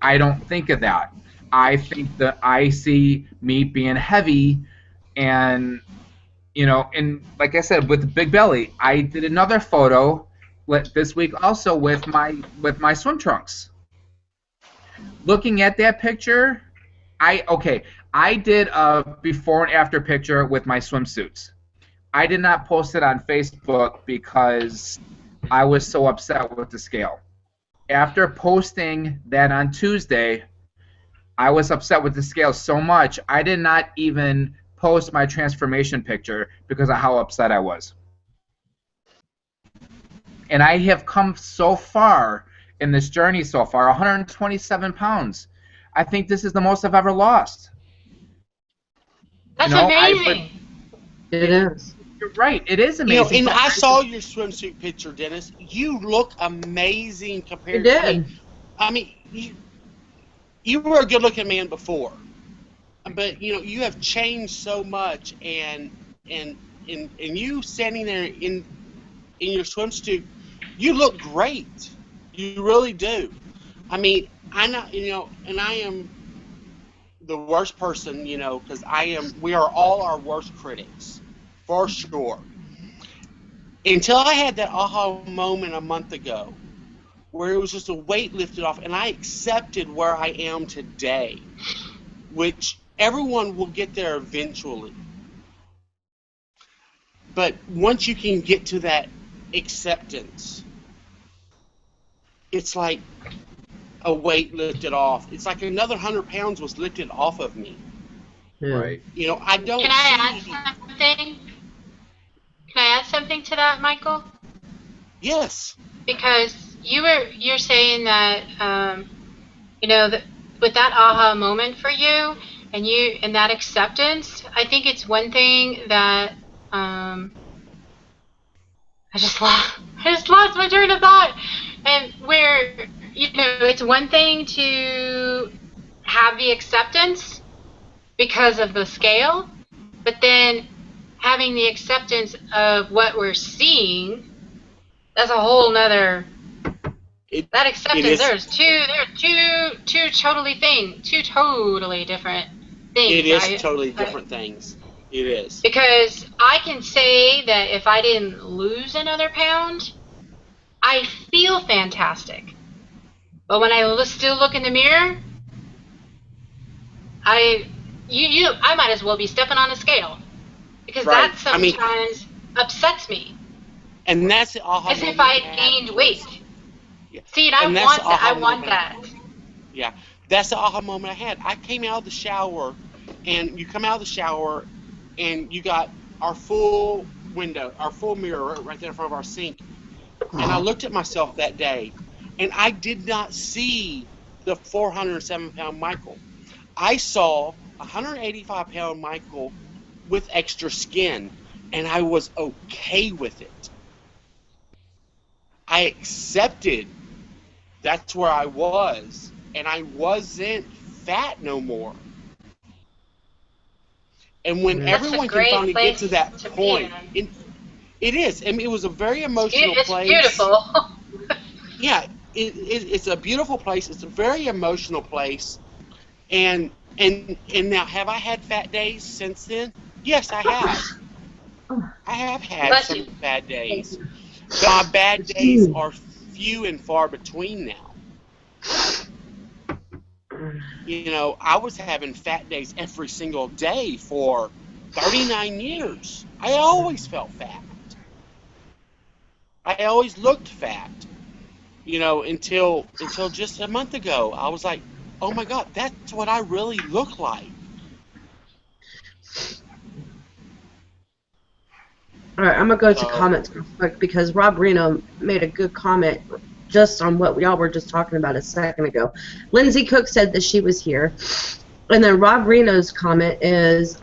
I don't think of that. I think that I see me being heavy, and and like I said, with the big belly. I did another photo this week also with my swim trunks. Looking at that picture, I did a before and after picture with my swimsuits. I did not post it on Facebook because I was so upset with the scale. After posting that on Tuesday, I was upset with the scale so much I did not even post my transformation picture because of how upset I was. And I have come so far in this journey so far, 127 pounds. I think this is the most I've ever lost. That's You know, amazing. It is. You're right. It is amazing. And I saw your swimsuit picture, Dennis. You look amazing compared. You did. I mean, you were a good-looking man before, but you have changed so much, and you standing there in your swimsuit, you look great. You really do. I mean, I know, and I am the worst person, because we are all our worst critics, for sure. Until I had that aha moment a month ago, where it was just a weight lifted off, and I accepted where I am today, which everyone will get there eventually. But once you can get to that acceptance, it's like a weight lifted off. It's like another 100 pounds was lifted off of me. Yeah. Right. I don't. Can I add something? Can I add something to that, Michael? Yes. Because you're saying that that with that aha moment for you and that acceptance, I think it's one thing that I just lost my train of thought. And where it's one thing to have the acceptance because of the scale, but then having the acceptance of what we're seeing, that's a whole nother. That acceptance, there's two totally different things. It is totally different things. It is. Because I can say that if I didn't lose another pound, I feel fantastic. But when I still look in the mirror, I might as well be stepping on a scale, because Right. that sometimes upsets me. And that's the aha as moment. If I had gained weight. Yeah. See, and I want that. Yeah, that's the aha moment I had. I came out of the shower, and you come out of the shower, and you got our full mirror right there in front of our sink. And I looked at myself that day, and I did not see the 407-pound Michael. I saw 185-pound Michael with extra skin, and I was okay with it. I accepted that's where I was, and I wasn't fat no more. And when everyone can finally get to that point, it is. I mean, it was a very emotional place. It's beautiful. Yeah, it's a beautiful place. It's a very emotional place. And now, have I had fat days since then? Yes, I have. I have had some bad days. But my bad days are few and far between now. I was having fat days every single day for 39 years. I always felt fat. I always looked fat. Until just a month ago, I was like, oh my God, that's what I really look like. All right, I'm going to go to comments real quick because Rob Reno made a good comment just on what we all were just talking about a second ago. Lindsay Cook said that she was here. And then Rob Reno's comment is,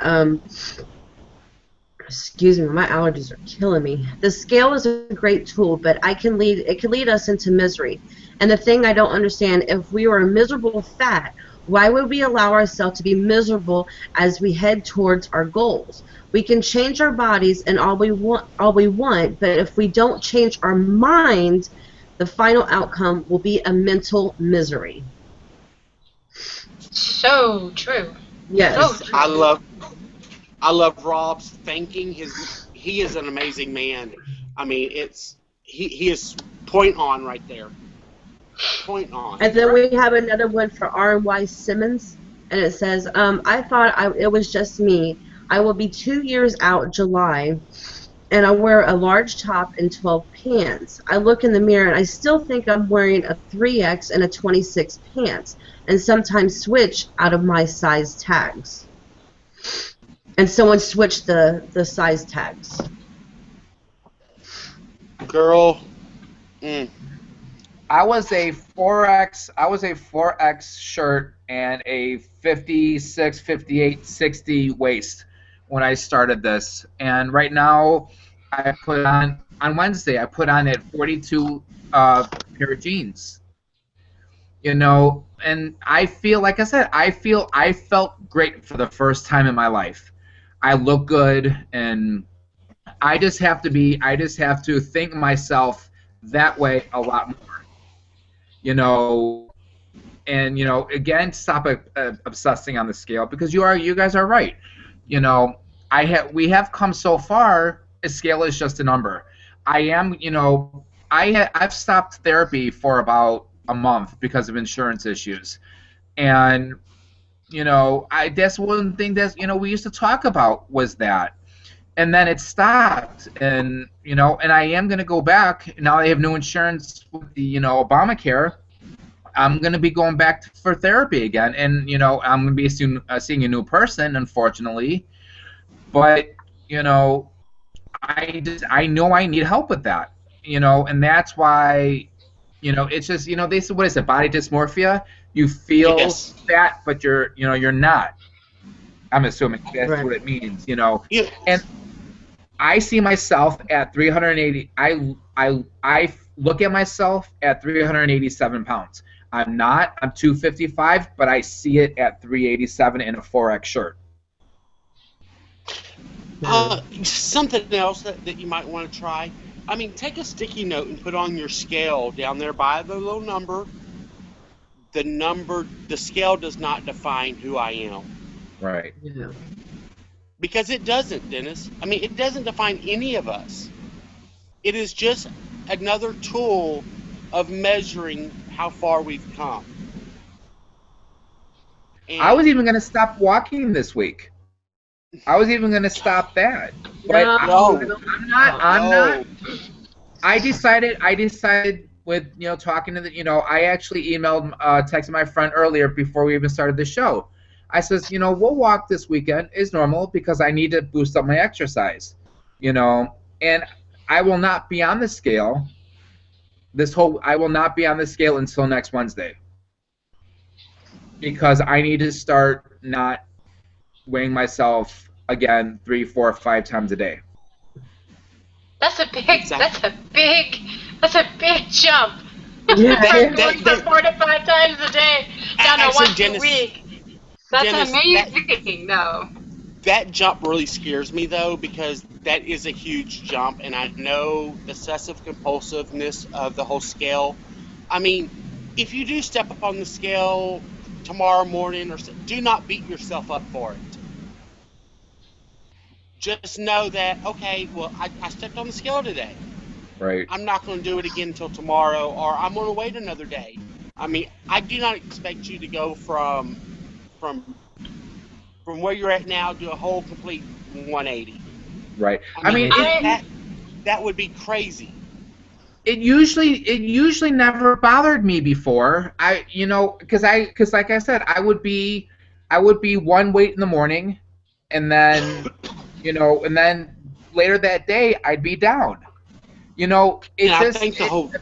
excuse me, my allergies are killing me. The scale is a great tool, but it can lead us into misery. And the thing I don't understand, if we were a miserable fat, why would we allow ourselves to be miserable as we head towards our goals? We can change our bodies and all we want, but if we don't change our mind, the final outcome will be a mental misery. So true. Yes. So true. I love Rob's thinking. He is an amazing man. I mean, he is point on right there. Point on. And then we have another one for R&Y Simmons, and it says, I thought it was just me. I will be 2 years out July, and I wear a large top and 12 pants. I look in the mirror, and I still think I'm wearing a 3X and a 26 pants, and sometimes switch out of my size tags. And someone switched the size tags. Girl. I was a 4X shirt and a 56, 58, 60 waist when I started this. And right now I put on Wednesday I put on a 42 pair of jeans. You know, and I feel, like I said, I felt great for the first time in my life. I look good, and I just have to think myself that way a lot more. You know, and again, stop obsessing on the scale, because you guys are right. You know, we have come so far. A scale is just a number. I've stopped therapy for about a month because of insurance issues, and that's one thing that we used to talk about, was that. And then it stopped, and and I am going to go back. Now I have new insurance with the Obamacare. I'm going to be going back for therapy again, and I'm going to be seeing a new person, unfortunately. But I know I need help with that, and that's why it's just they say, what is it, body dysmorphia? You feel Yes. fat, but you're not. I'm assuming that's Right. what it means, Yes. and I see myself at 380. I look at myself at 387 pounds. I'm not. I'm 255, but I see it at 387 in a 4X shirt. Something else that you might want to try. I mean, take a sticky note and put on your scale down there by the little number. The scale does not define who I am. Right. Yeah. Because it doesn't, Dennis. I mean, it doesn't define any of us. It is just another tool of measuring how far we've come. And I was even going to stop walking this week. I was even going to stop that. But No. I'm not. I decided with talking to I actually texted my friend earlier before we even started the show. I says, we'll walk this weekend is normal because I need to boost up my exercise. And I will not be on the scale. I will not be on the scale until next Wednesday. Because I need to start not weighing myself again 3, 4, 5 times a day. That's a big. Exactly. That's a big jump. Yeah. Going from 4 to 5 times a day down to Actually, once Dennis- a week. That's Dennis, amazing, though. that jump really scares me, though, because that is a huge jump, and I know the obsessive compulsiveness of the whole scale. I mean, if you do step up on the scale tomorrow morning, do not beat yourself up for it. Just know that, okay, well, I stepped on the scale today. Right. I'm not going to do it again until tomorrow, or I'm going to wait another day. I mean, I do not expect you to go from where you're at now to a whole complete 180. Right. I mean, that would be crazy. It usually never bothered me before. Because like I said, I would be one weight in the morning, and then and then later that day I'd be down. I think the whole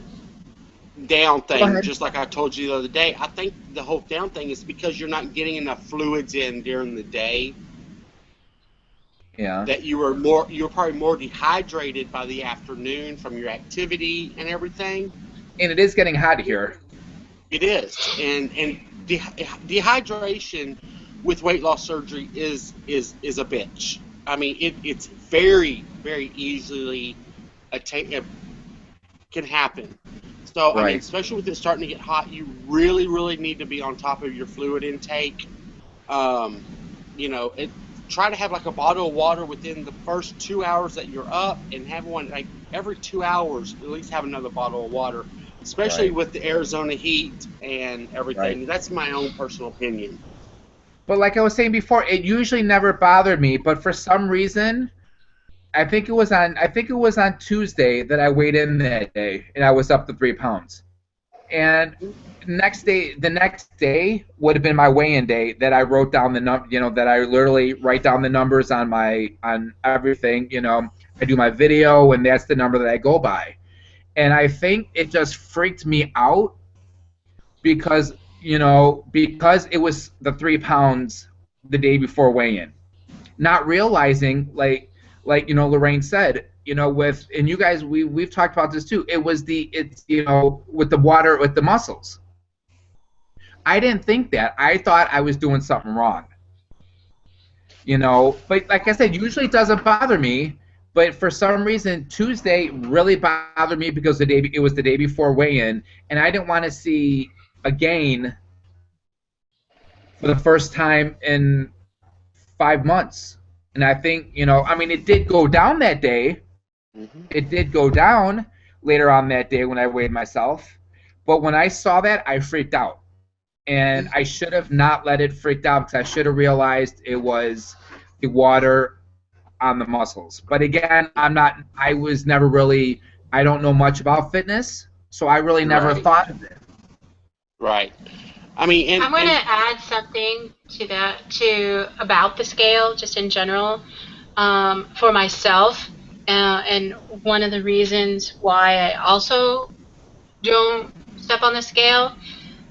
down Go thing, ahead. just like I told you the other day. I think the whole down thing is because you're not getting enough fluids in during the day. Yeah. That you're probably more dehydrated by the afternoon from your activity and everything. And it is getting hot here. It is, and dehydration with weight loss surgery is a bitch. I mean, it's very very easily can happen. So I mean, Right. especially with it starting to get hot, you really need to be on top of your fluid intake. Um, you know, try to have like a bottle of water within the first 2 hours that you're up, and have one like every 2 hours. At least have another bottle of water, especially Right. with the Arizona heat and Right. everything. That's my own personal opinion. But like I was saying before, it usually never bothered me. But for some reason, I think it was on Tuesday that I weighed in that day, and I was up to 3 pounds. And the next day would have been my weigh-in day. That I wrote down that I literally write down the numbers on everything. I do my video, and that's the number that I go by. And I think it just freaked me out because it was the 3 pounds the day before weigh-in, not realizing Lorraine said, and you guys, we've talked about this too. It's with the water, with the muscles. I didn't think that. I thought I was doing something wrong. But like I said, usually it doesn't bother me. But for some reason, Tuesday really bothered me because it was the day before weigh-in, and I didn't want to see a gain for the first time in 5 months. And I think, I mean, it did go down that day. Mm-hmm. It did go down later on that day when I weighed myself. But when I saw that, I freaked out. And I should have not let it freak out, because I should have realized it was the water on the muscles. But again, I don't know much about fitness, so I really never Right. thought of it. Right. I mean, I'm going to add something to that, about the scale, just in general, for myself. And one of the reasons why I also don't step on the scale,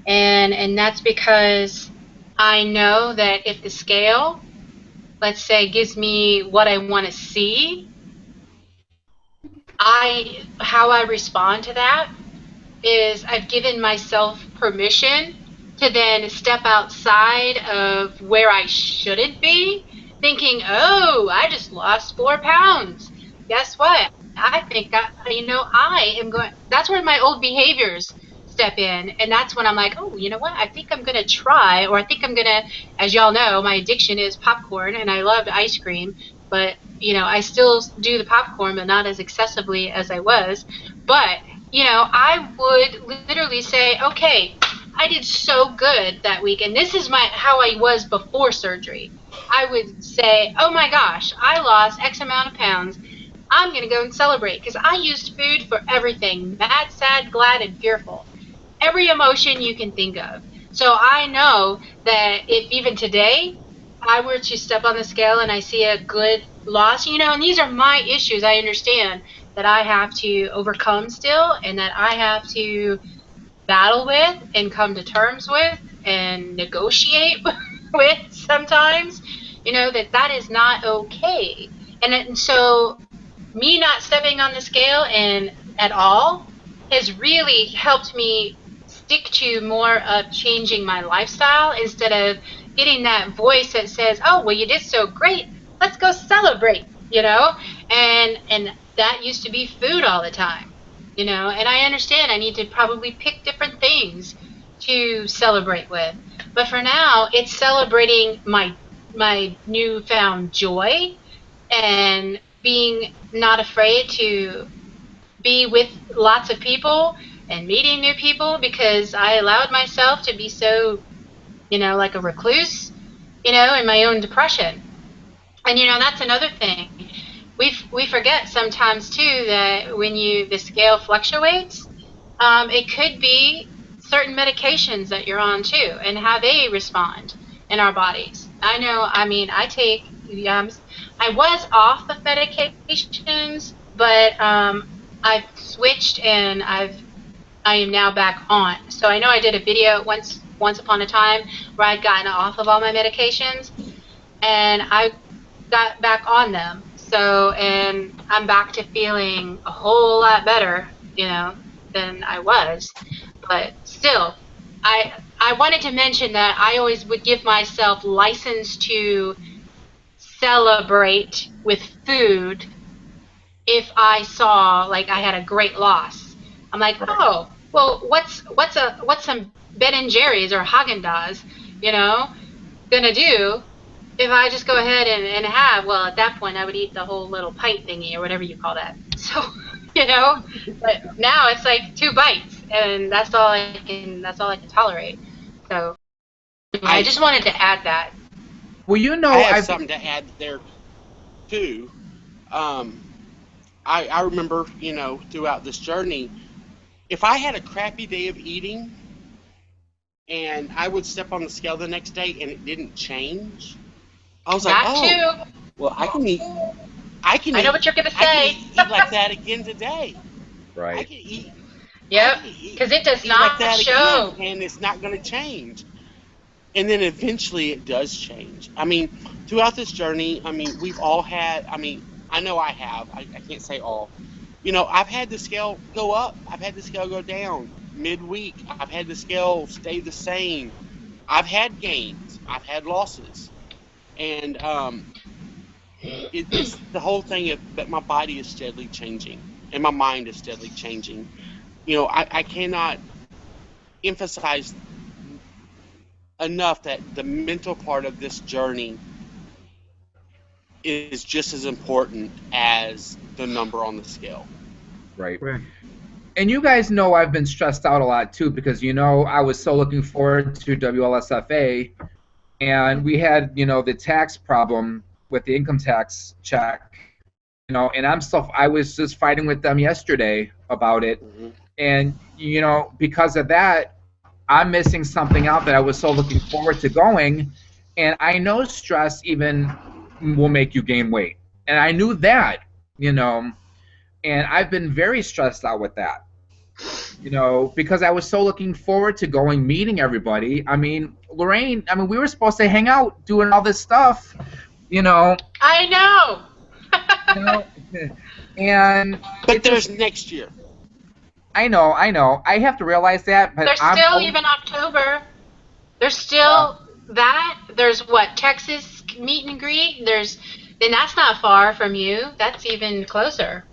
and that's because I know that if the scale, let's say, gives me what I want to see, how I respond to that is I've given myself permission to then step outside of where I shouldn't be, thinking, oh, I just lost 4 pounds. Guess what? I think I am going. That's where my old behaviors step in, and that's when I'm like, oh, you know what? I think I'm gonna try, or I think I'm gonna. As y'all know, my addiction is popcorn, and I love ice cream, but I still do the popcorn, but not as excessively as I was. But I would literally say, okay, I did so good that week, and this is how I was before surgery. I would say, oh my gosh, I lost X amount of pounds. I'm going to go and celebrate, because I used food for everything: mad, sad, glad, and fearful. Every emotion you can think of. So I know that if even today I were to step on the scale and I see a good loss, and these are my issues, I understand that I have to overcome still, and that I have to battle with and come to terms with and negotiate with sometimes, that is not okay. And so me not stepping on the scale and at all has really helped me stick to more of changing my lifestyle, instead of getting that voice that says, oh, well, you did so great, let's go celebrate, and that used to be food all the time, and I understand I need to probably pick different things to celebrate with, but for now it's celebrating my newfound joy, and being not afraid to be with lots of people and meeting new people, because I allowed myself to be so, like a recluse, in my own depression. And that's another thing. We forget sometimes too that when the scale fluctuates, it could be certain medications that you're on too, and how they respond in our bodies. I know. I mean, I was off of medications, but I've switched, and I've I am now back on. So I know I did a video once upon a time where I'd gotten off of all my medications, and I got back on them. So, and I'm back to feeling a whole lot better, than I was. But still, I wanted to mention that I always would give myself license to celebrate with food if I saw like I had a great loss. I'm like, oh, well, what's some Ben and Jerry's or Haagen-Dazs, gonna do if I just go ahead and have, well, at that point I would eat the whole little pint thingy or whatever you call that. So, but now it's like 2 bites, and that's all I can tolerate. So I just wanted to add that. Well, I have something to add there too. I remember, throughout this journey, if I had a crappy day of eating and I would step on the scale the next day and it didn't change, I was like, Too. Well, I can eat. I know what you're gonna say. Eat like that again today. Right. I can eat. Yep. Because it does not like that show. Again, and it's not going to change. And then eventually it does change. I mean, throughout this journey, we've all had. I know I have. I can't say all. I've had the scale go up. I've had the scale go down midweek. I've had the scale stay the same. I've had gains. I've had losses. And it's the whole thing that my body is steadily changing and my mind is steadily changing. I cannot emphasize enough that the mental part of this journey is just as important as the number on the scale. Right. And you guys know I've been stressed out a lot too, because I was so looking forward to WLSFA, and we had the tax problem with the income tax check, and I was just fighting with them yesterday about it, and because of that, I'm missing something out that I was so looking forward to going, and I know stress even will make you gain weight, and I knew that, and I've been very stressed out with that, because I was so looking forward to going, meeting everybody. Lorraine, we were supposed to hang out doing all this stuff, I know. But there's next year. I know. I have to realize that, but there's still even October. There's still that. There's Texas meet and greet. And that's not far from you. That's even closer.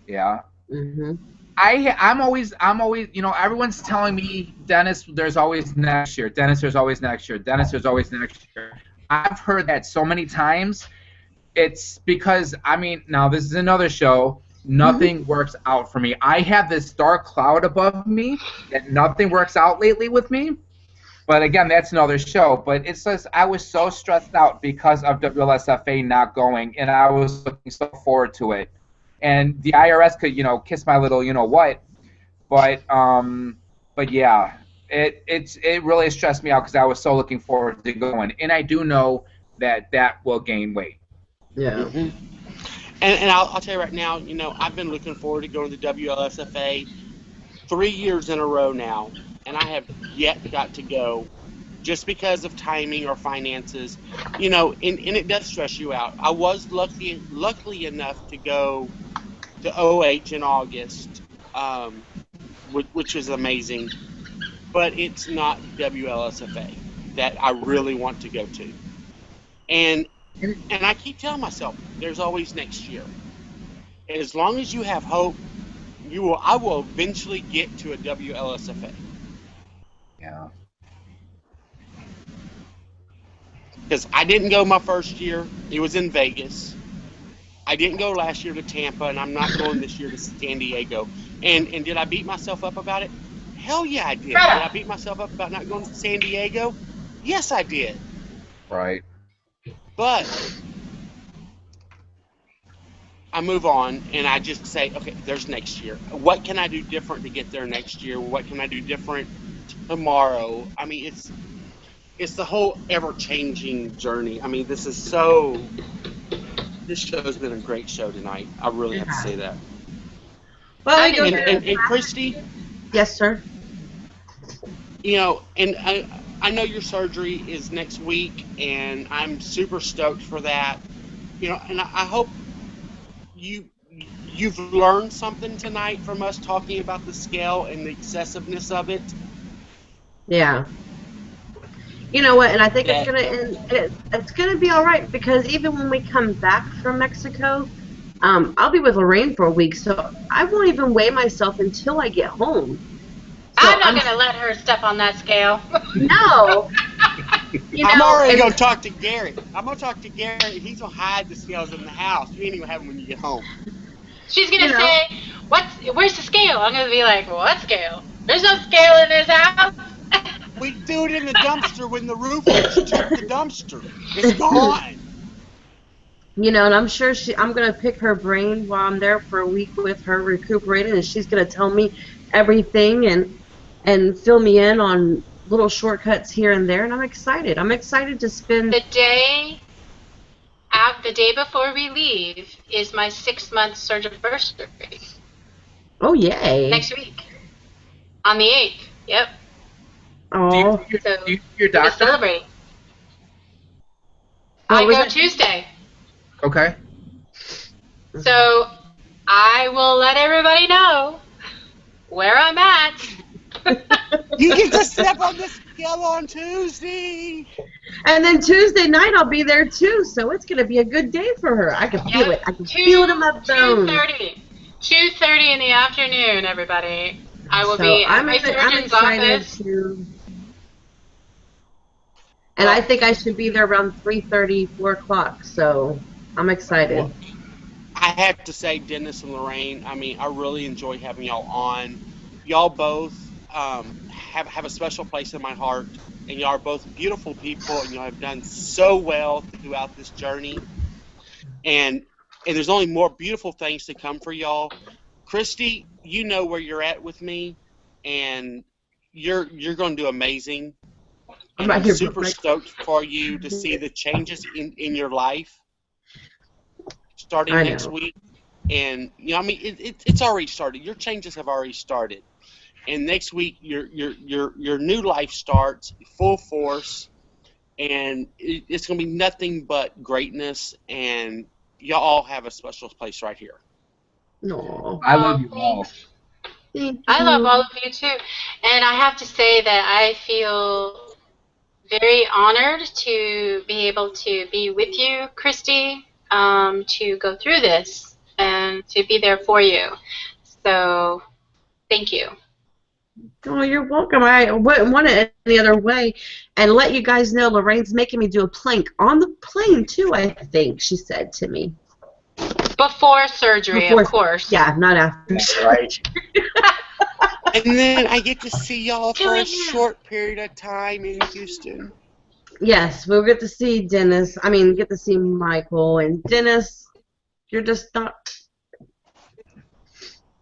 Yeah. Mm-hmm. I'm always, everyone's telling me, Dennis, there's always next year. Dennis, there's always next year. Dennis, there's always next year. I've heard that so many times. It's because, now this is another show. Nothing works out for me. I have this dark cloud above me that nothing works out lately with me. But again, that's another show. But it says I was so stressed out because of WLSFA not going, and I was looking so forward to it. And the IRS could, kiss my little, what. But yeah, it really stressed me out because I was so looking forward to going, and I do know that will gain weight. Yeah. Mm-hmm. And I'll tell you right now, I've been looking forward to going to WLSFA 3 years in a row now, and I have yet got to go just because of timing or finances, and it does stress you out. I was luckily enough to go to OH in August, which was amazing, but it's not WLSFA that I really want to go to. And I keep telling myself, there's always next year. And as long as you have hope, I will eventually get to a WLSFA. Yeah. Because I didn't go my first year. It was in Vegas. I didn't go last year to Tampa, and I'm not going this year to San Diego. And did I beat myself up about it? Hell yeah, I did. Did I beat myself up about not going to San Diego? Yes, I did. Right. But I move on, and I just say, okay, there's next year. What can I do different to get there next year? What can I do different tomorrow? It's the whole ever-changing journey. This show's been a great show tonight. I really have to say that. Well, and Christy, Yes, sir. You know, and I know your surgery is next week, and I'm super stoked for that. You know, and I hope you've learned something tonight from us talking about the scale and the excessiveness of it. Yeah. You know what? And I think it's That gonna it's gonna be all right because even when we come back from Mexico, I'll be with Lorraine for a week, so I won't even weigh myself until I get home. So I'm not going to let her step on that scale. no, you I'm know, already and gonna talk to Garrett. I'm gonna talk to Garrett. He's gonna hide the scales in the house. You ain't even have them when you get home. She's going you to know, say, where's the scale? I'm going to be like, what scale? There's no scale in this house. We threw it in the dumpster when the roof leaks. Check the dumpster. It's gone. you know, and I'm sure I'm gonna pick her brain while I'm there for a week with her recuperating, and she's gonna tell me everything and fill me in on little shortcuts here and there, and I'm excited. I'm excited to spend. The day before we leave is my 6-month surgery anniversary. Oh yay! Next week. On the 8th. Yep. Oh, So Do you see your we're doctor? celebrating. what I was go it? Tuesday. Okay. So I will let everybody know where I'm at. You get to step on the scale on Tuesday. And then Tuesday night I'll be there too, so it's gonna be a good day for her. I can feel it. I can feel it in my bones. 2:30 in the afternoon, everybody. I will So be at my I'm surgeon's excited office. to, and I Well, think I should be there around 3:30, 4 o'clock. So I'm excited. well, I have to say, Dennis and Lorraine. I mean, I really enjoy having y'all on. Y'all both have a special place in my heart, and y'all are both beautiful people, and y'all have done so well throughout this journey. And there's only more beautiful things to come for y'all. Christy, you know where you're at with me, and you're going to do amazing. I'm And right I'm here, super right. stoked for you to see the changes in your life starting I next know. week. And you know, I mean, it's already started. Your changes have already started, and next week your new life starts full force, and it's going to be nothing but greatness. And y'all all have a special place right here. No, I love Oh, you all. thanks. thank I love you. all of you too. And I have to say that I feel very honored to be able to be with you, Christy, to go through this and to be there for you. So, thank you. Oh, you're welcome. I wouldn't want it any other way. And let you guys know, Lorraine's making me do a plank on the plane too. I think she said to me Before surgery, of before. course. Yeah, not after. Right. And then I get to see y'all Do for a it now. short period of time in Houston. Yes, we'll get to see Dennis. I mean, get to see Michael and Dennis. You're just not.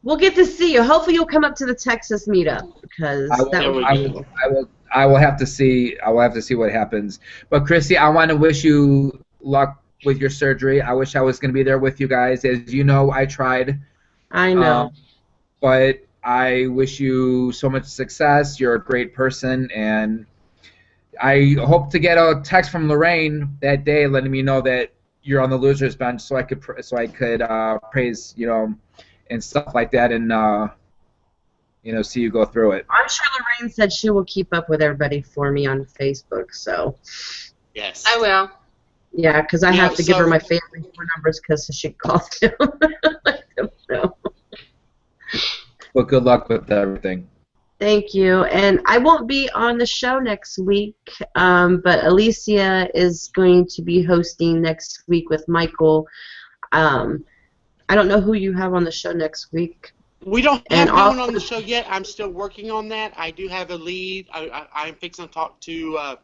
We'll get to see you. Hopefully, you'll come up to the Texas meetup I because will. that There would we be I go. will. cool. I will. I will have to see. I will have to see what happens. But Christy, I want to wish you luck with your surgery. I wish I was going to be there with you guys. As you know, I tried. I Um, know. but I wish you so much success. You're a great person, and I hope to get a text from Lorraine that day, letting me know that you're on the losers bench, so I could praise and stuff like that, and see you go through it. I'm sure Lorraine said she will keep up with everybody for me on Facebook. So, I Yes. will. yeah, because I You know, have to give her so my family phone numbers because she called them. Let them know. But good luck with everything. Thank you. And I won't be on the show next week, but Alicia is going to be hosting next week with Michael. Um, I don't know who you have on the show next week. we don't And have no one also, on the show yet. I'm still working on that. I do have a lead. I'm fixing to talk to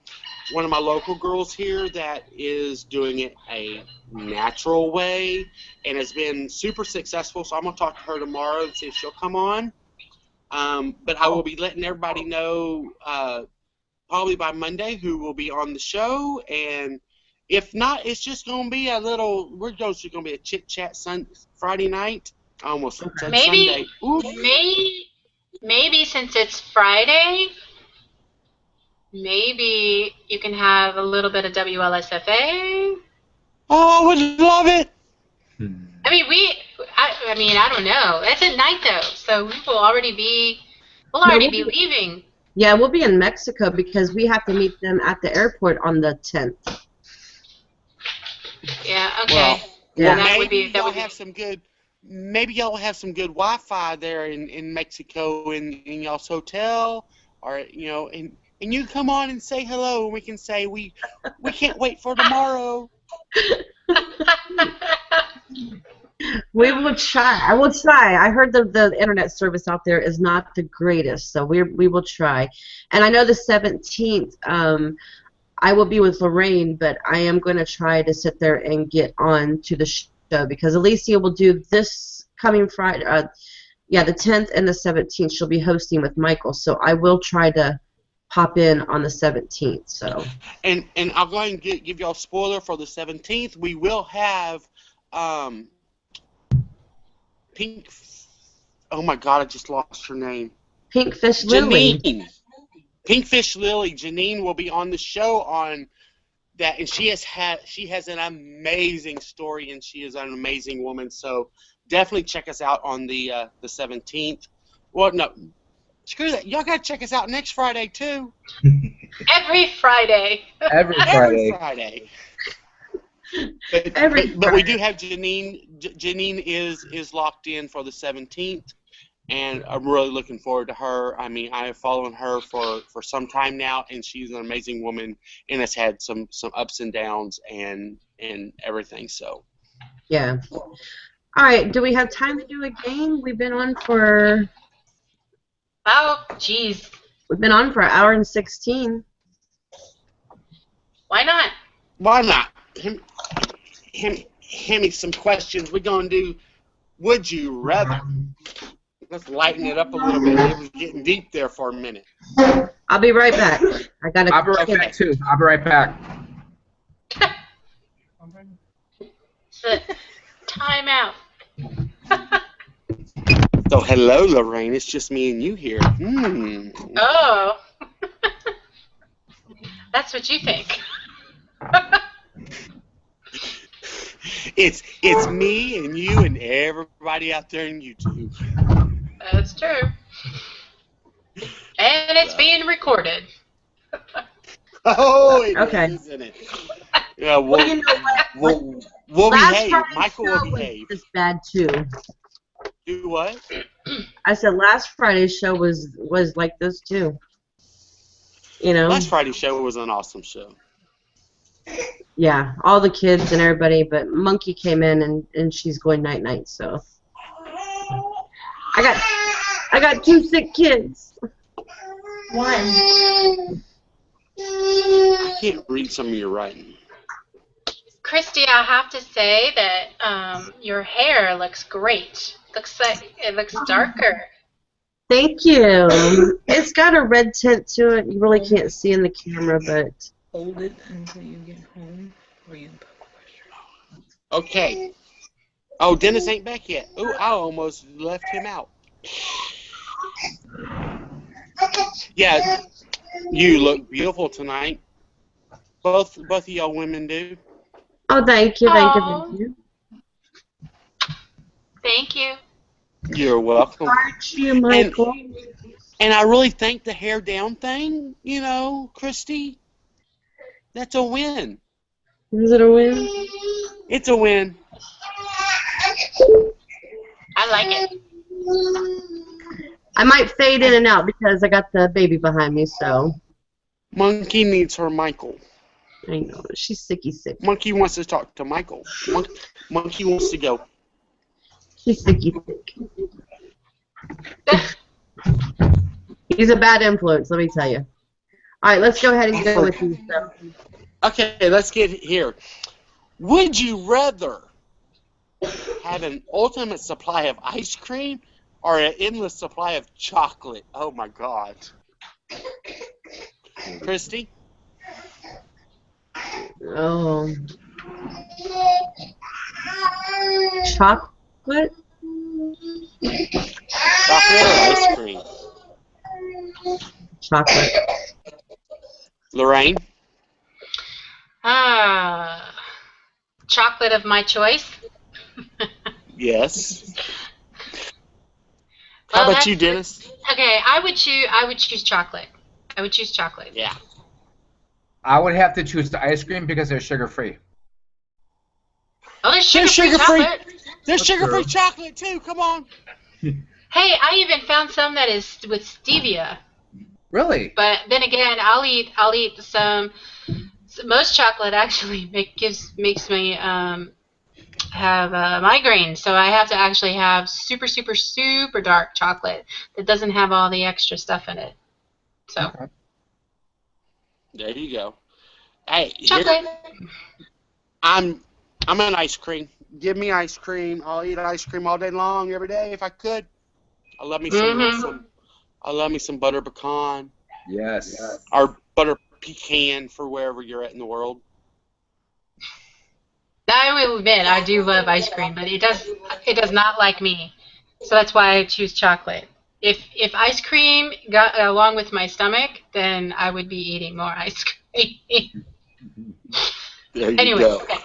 one of my local girls here that is doing it a natural way and has been super successful. So I'm going to talk to her tomorrow and see if she'll come on. But I will be letting everybody know probably by Monday who will be on the show. And if not, it's just going to be we're just going to be a chit chat Friday night. I almost said Maybe, Sunday. Oops. maybe since it's Friday, maybe you can have a little bit of WLSFA. Oh, I would love it. I mean, I don't know. It's at night though, so we'll already be leaving. Yeah, we'll be in Mexico because we have to meet them at the airport on the 10th. Yeah. Okay. Well, Yeah. maybe y'all have some good Wi-Fi there in Mexico in y'all's hotel, or and you come on and say hello, and we can say we can't wait for tomorrow. We will try. I will try. I heard the internet service out there is not the greatest, so we will try. And I know the 17th, I will be with Lorraine, but I am going to try to sit there and get on to the show because Alicia will do this coming Friday. The 10th and the 17th she'll be hosting with Michael, so I will try to pop in on the 17th. So. And I'll go ahead and give y'all a spoiler for the 17th. We will have Pink. Oh my God! I just lost her name. Pinkfish Lily. Janine. Pinkfish Lily. Janine will be on the show on that, and she has an amazing story, and she is an amazing woman. So definitely check us out on the 17th. Well, no, screw that. Y'all gotta check us out next Friday too. Every Friday. Every Friday. Every Friday. But we do have Janine. Janine is locked in for the 17th, and I'm really looking forward to her. I mean, I have followed her for some time now, and she's an amazing woman, and has had some ups and downs and everything. So. Yeah. All right. Do we have time to do a game? We've been on for. Oh, jeez. We've been on for an hour and 16. Why not? Why not? Hand me some questions. We're going to do Would You Rather. Let's lighten it up a little bit. It was getting deep there for a minute. I'll be right back. I'll be right back, too. I'll be right back. Time out. So, hello, Lorraine. It's just me and you here. Oh. That's what you think. It's me and you and everybody out there in YouTube. That's true. And it's being recorded. Oh, it Okay. is, isn't it? Yeah, we'll behave. Michael will behave. Was bad too. Do what? I said last Friday's show was like this too. You know. Last Friday's show was an awesome show. Yeah, all the kids and everybody, but Monkey came in and she's going night night. So I got 2 sick kids. One. I can't read some of your writing. Christy, I have to say that your hair looks great. It looks darker. Thank you. It's got a red tint to it. You really can't see in the camera, but. Hold it until you get home, or you put pressure. Okay. Oh, Dennis ain't back yet. Oh, I almost left him out. Yeah, you look beautiful tonight. Both of y'all women do. Oh, thank you. Thank you. You're welcome. Aren't you, Michael? And I really think the hair down thing, Christy, that's a win. Is it a win? It's a win. I like it. I might fade in and out because I got the baby behind me, so. Monkey needs her Michael. I know. She's sicky sick. Monkey wants to talk to Michael. Monkey wants to go. She's sicky sick. He's a bad influence, let me tell you. All right, let's go ahead and go with these stuff. Okay, let's get here. Would you rather have an ultimate supply of ice cream or an endless supply of chocolate? Oh my God. Christy? Oh. Chocolate? Chocolate or ice cream? chocolate. Lorraine? Chocolate of my choice. Yes. How Well, about you, Dennis? Okay, I would choose chocolate. I would choose chocolate. Yeah. I would have to choose the ice cream because they're sugar-free. Oh, there's There's sugar-free sugar-free. chocolate. There's That's sugar-free true. chocolate too. Come on. Hey, I even found some that is with stevia. Really? But then again, I'll eat some. Most chocolate actually makes me have a migraine, so I have to actually have super super super dark chocolate that doesn't have all the extra stuff in it. So Okay. There you go. Hey, chocolate. I'm an ice cream. Give me ice cream. I'll eat ice cream all day long, every day if I could. I love me some butter pecan Yes. or butter pecan for wherever you're at in the world. I will admit I do love ice cream, but it does not like me. So that's why I choose chocolate. If ice cream got along with my stomach, then I would be eating more ice cream. There you Anyway, go. okay.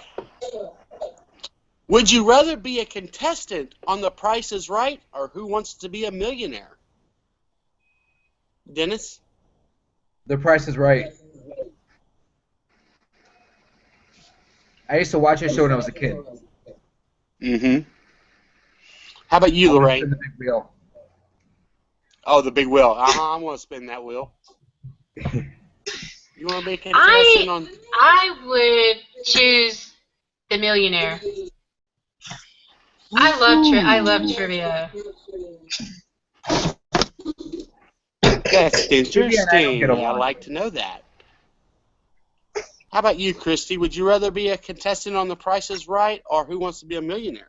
Would you rather be a contestant on The Price is Right or Who Wants to Be a Millionaire? Dennis? The Price is Right. I used to watch this show when I was a kid. Mm-hmm. How about you, I wanna Lorraine? spin the big wheel. Oh, the big wheel. I want to spin that wheel. You want to be a contestant on... I would choose The Millionaire. I love trivia. That's Trivia and I don't interesting. get I along. like to know that. How about you, Christy? Would you rather be a contestant on The Price is Right or Who Wants to Be a Millionaire?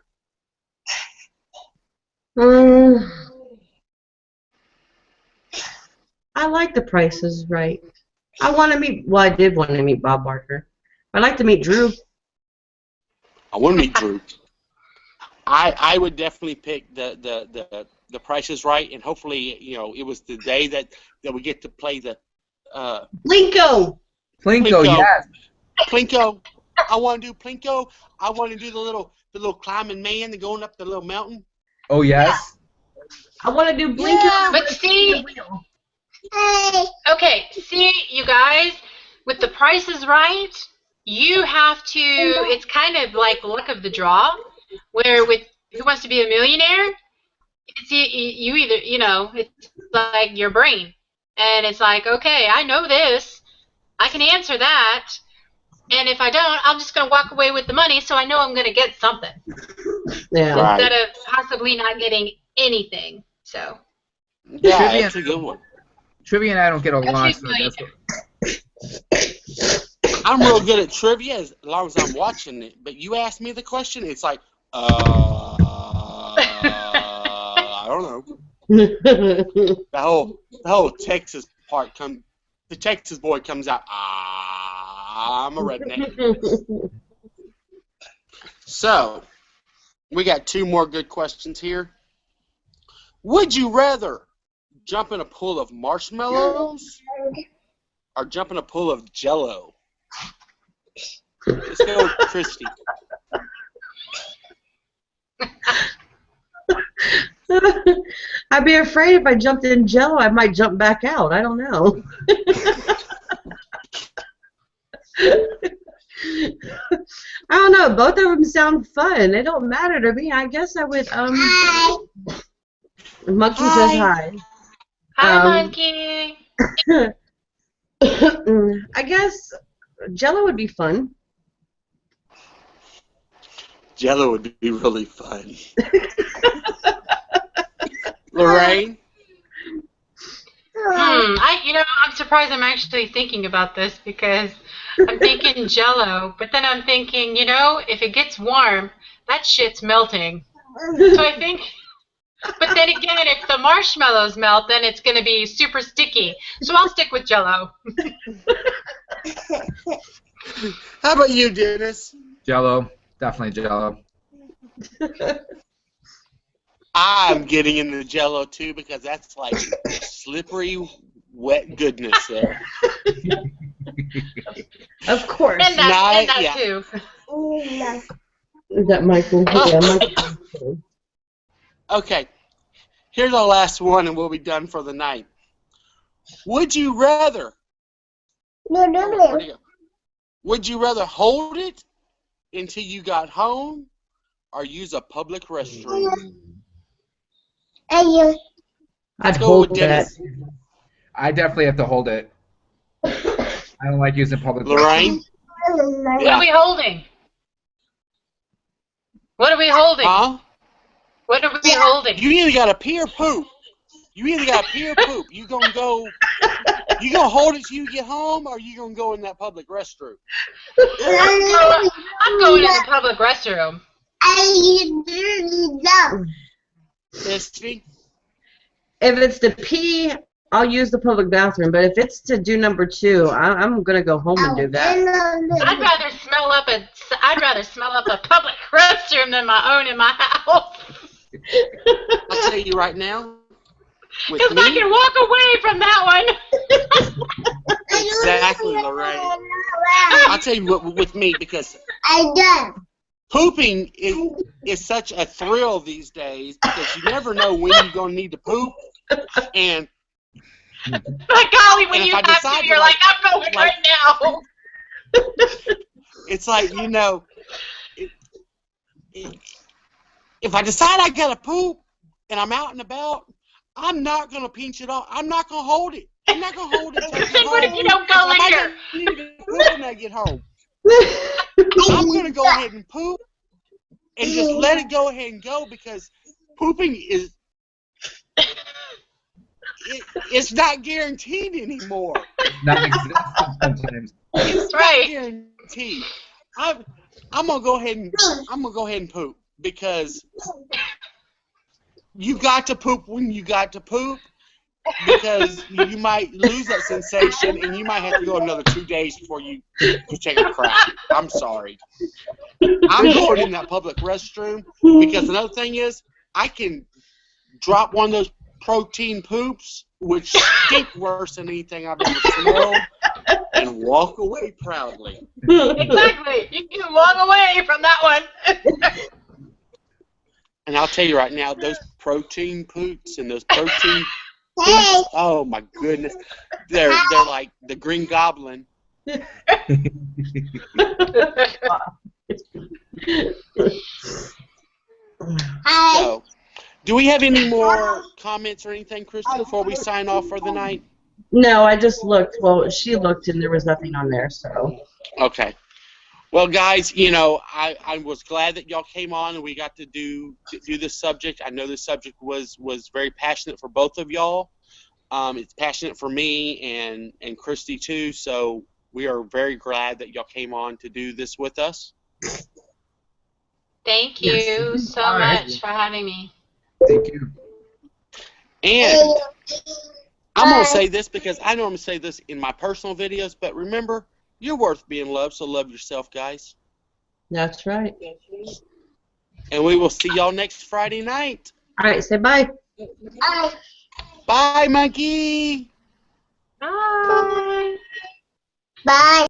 I like The Price is Right. I did want to meet Bob Barker. I'd like to meet Drew. I want to meet Drew. I would definitely pick the Price is Right, and hopefully, it was the day that we get to play the Plinko! Plinko, yes. Plinko. I want to do Plinko. I want to do the little climbing man and going up the little mountain. Oh, yes. I want to do Blinko. Yeah. But see, okay, see, you guys, with The Price is Right, you have to, it's kind of like luck of the draw, where with Who Wants to Be a Millionaire, it's you either, it's like your brain. And it's like, okay, I know this, I can answer that, and if I don't, I'm just going to walk away with the money, so I know I'm going to get something. Yeah. Right. Instead of possibly not getting anything, so. Yeah, Trivia. that's a good one. Trivia and I don't get along, choose so that's what... I'm real good at trivia as long as I'm watching it. But you ask me the question, it's like, I don't know. The whole Texas part the Texas boy comes out. I'm a redneck. So, we got two more good questions here. Would you rather jump in a pool of marshmallows or jump in a pool of Jell-O? Let's go with Christy. I'd be afraid if I jumped in Jello, I might jump back out. I don't know. I don't know. Both of them sound fun. It don't matter to me. I guess I would. Monkey says hi. Hi, Monkey. I guess Jello would be fun. Jell-O would be really fun. Lorraine? I'm surprised I'm actually thinking about this because I'm thinking Jell-O, but then I'm thinking, if it gets warm, that shit's melting. So I think, but then again, if the marshmallows melt, then it's going to be super sticky. So I'll stick with Jell-O. How about you, Dennis? Jell-O. Definitely Jell-O. I'm getting into Jell-O too because that's like slippery, wet goodness there. Of course. And that Yeah. too. Is that Michael? Yeah, Michael. Okay, here's our last one, and we'll be done for the night. Would you rather? Where'd it go? Would you rather hold it until you got home, or use a public restroom? I'd go hold with that. Dennis. I definitely have to hold it. I don't like using public. Lorraine? What Yeah. are we holding? What are we holding? Huh? What are we holding? You either got to pee or poop. You gonna go. You gonna hold it till you get home, or you gonna go in that public restroom? I'm going in the public restroom. Misty? If it's to pee, I'll use the public bathroom. But if it's to do number 2, I'm gonna go home and do that. I'd rather smell up a public restroom than my own in my house. I'll tell you right now. With Because me, I can walk away from that one. exactly, Lorraine. I'll tell you what, with me, because pooping is such a thrill these days, because you never know when you're going to need to poop. And But golly, when and you if I have decide to, you're to, like, I'm going right now. it's like, if I decide I got to poop and I'm out and about, I'm not going to pinch it off. I'm not going to hold it. I'm not going to hold it until I get Then what if home. you don't go I later? need to poop when I get home. I'm going to go ahead and poop and just let it go ahead and go, because pooping is it's not guaranteed anymore. Non-existent sometimes. It's Right. not guaranteed. I'm gonna go ahead and poop, because you got to poop when you got to poop, because you might lose that sensation and you might have to go another 2 days before you take a crap. I'm sorry. I'm going in that public restroom, because another thing is, I can drop one of those protein poops, which stink worse than anything I've ever smelled, and walk away proudly. Exactly. You can walk away from that one. And I'll tell you right now, those protein poops and those protein poops, oh my goodness, they're like the Green Goblin. So, do we have any more comments or anything, Krista, before we sign off for the night? No, I just looked. Well, she looked and there was nothing on there, so. Okay. Well, guys, I was glad that y'all came on and we got to do this subject. I know this subject was very passionate for both of y'all. It's passionate for me and Christy too. So we are very glad that y'all came on to do this with us. Thank you so much for having me. Thank you. And I'm going to say this because I normally say this in my personal videos, but remember, you're worth being loved, so love yourself, guys. That's right. And we will see y'all next Friday night. All right, say bye. Bye, monkey. Bye. Bye.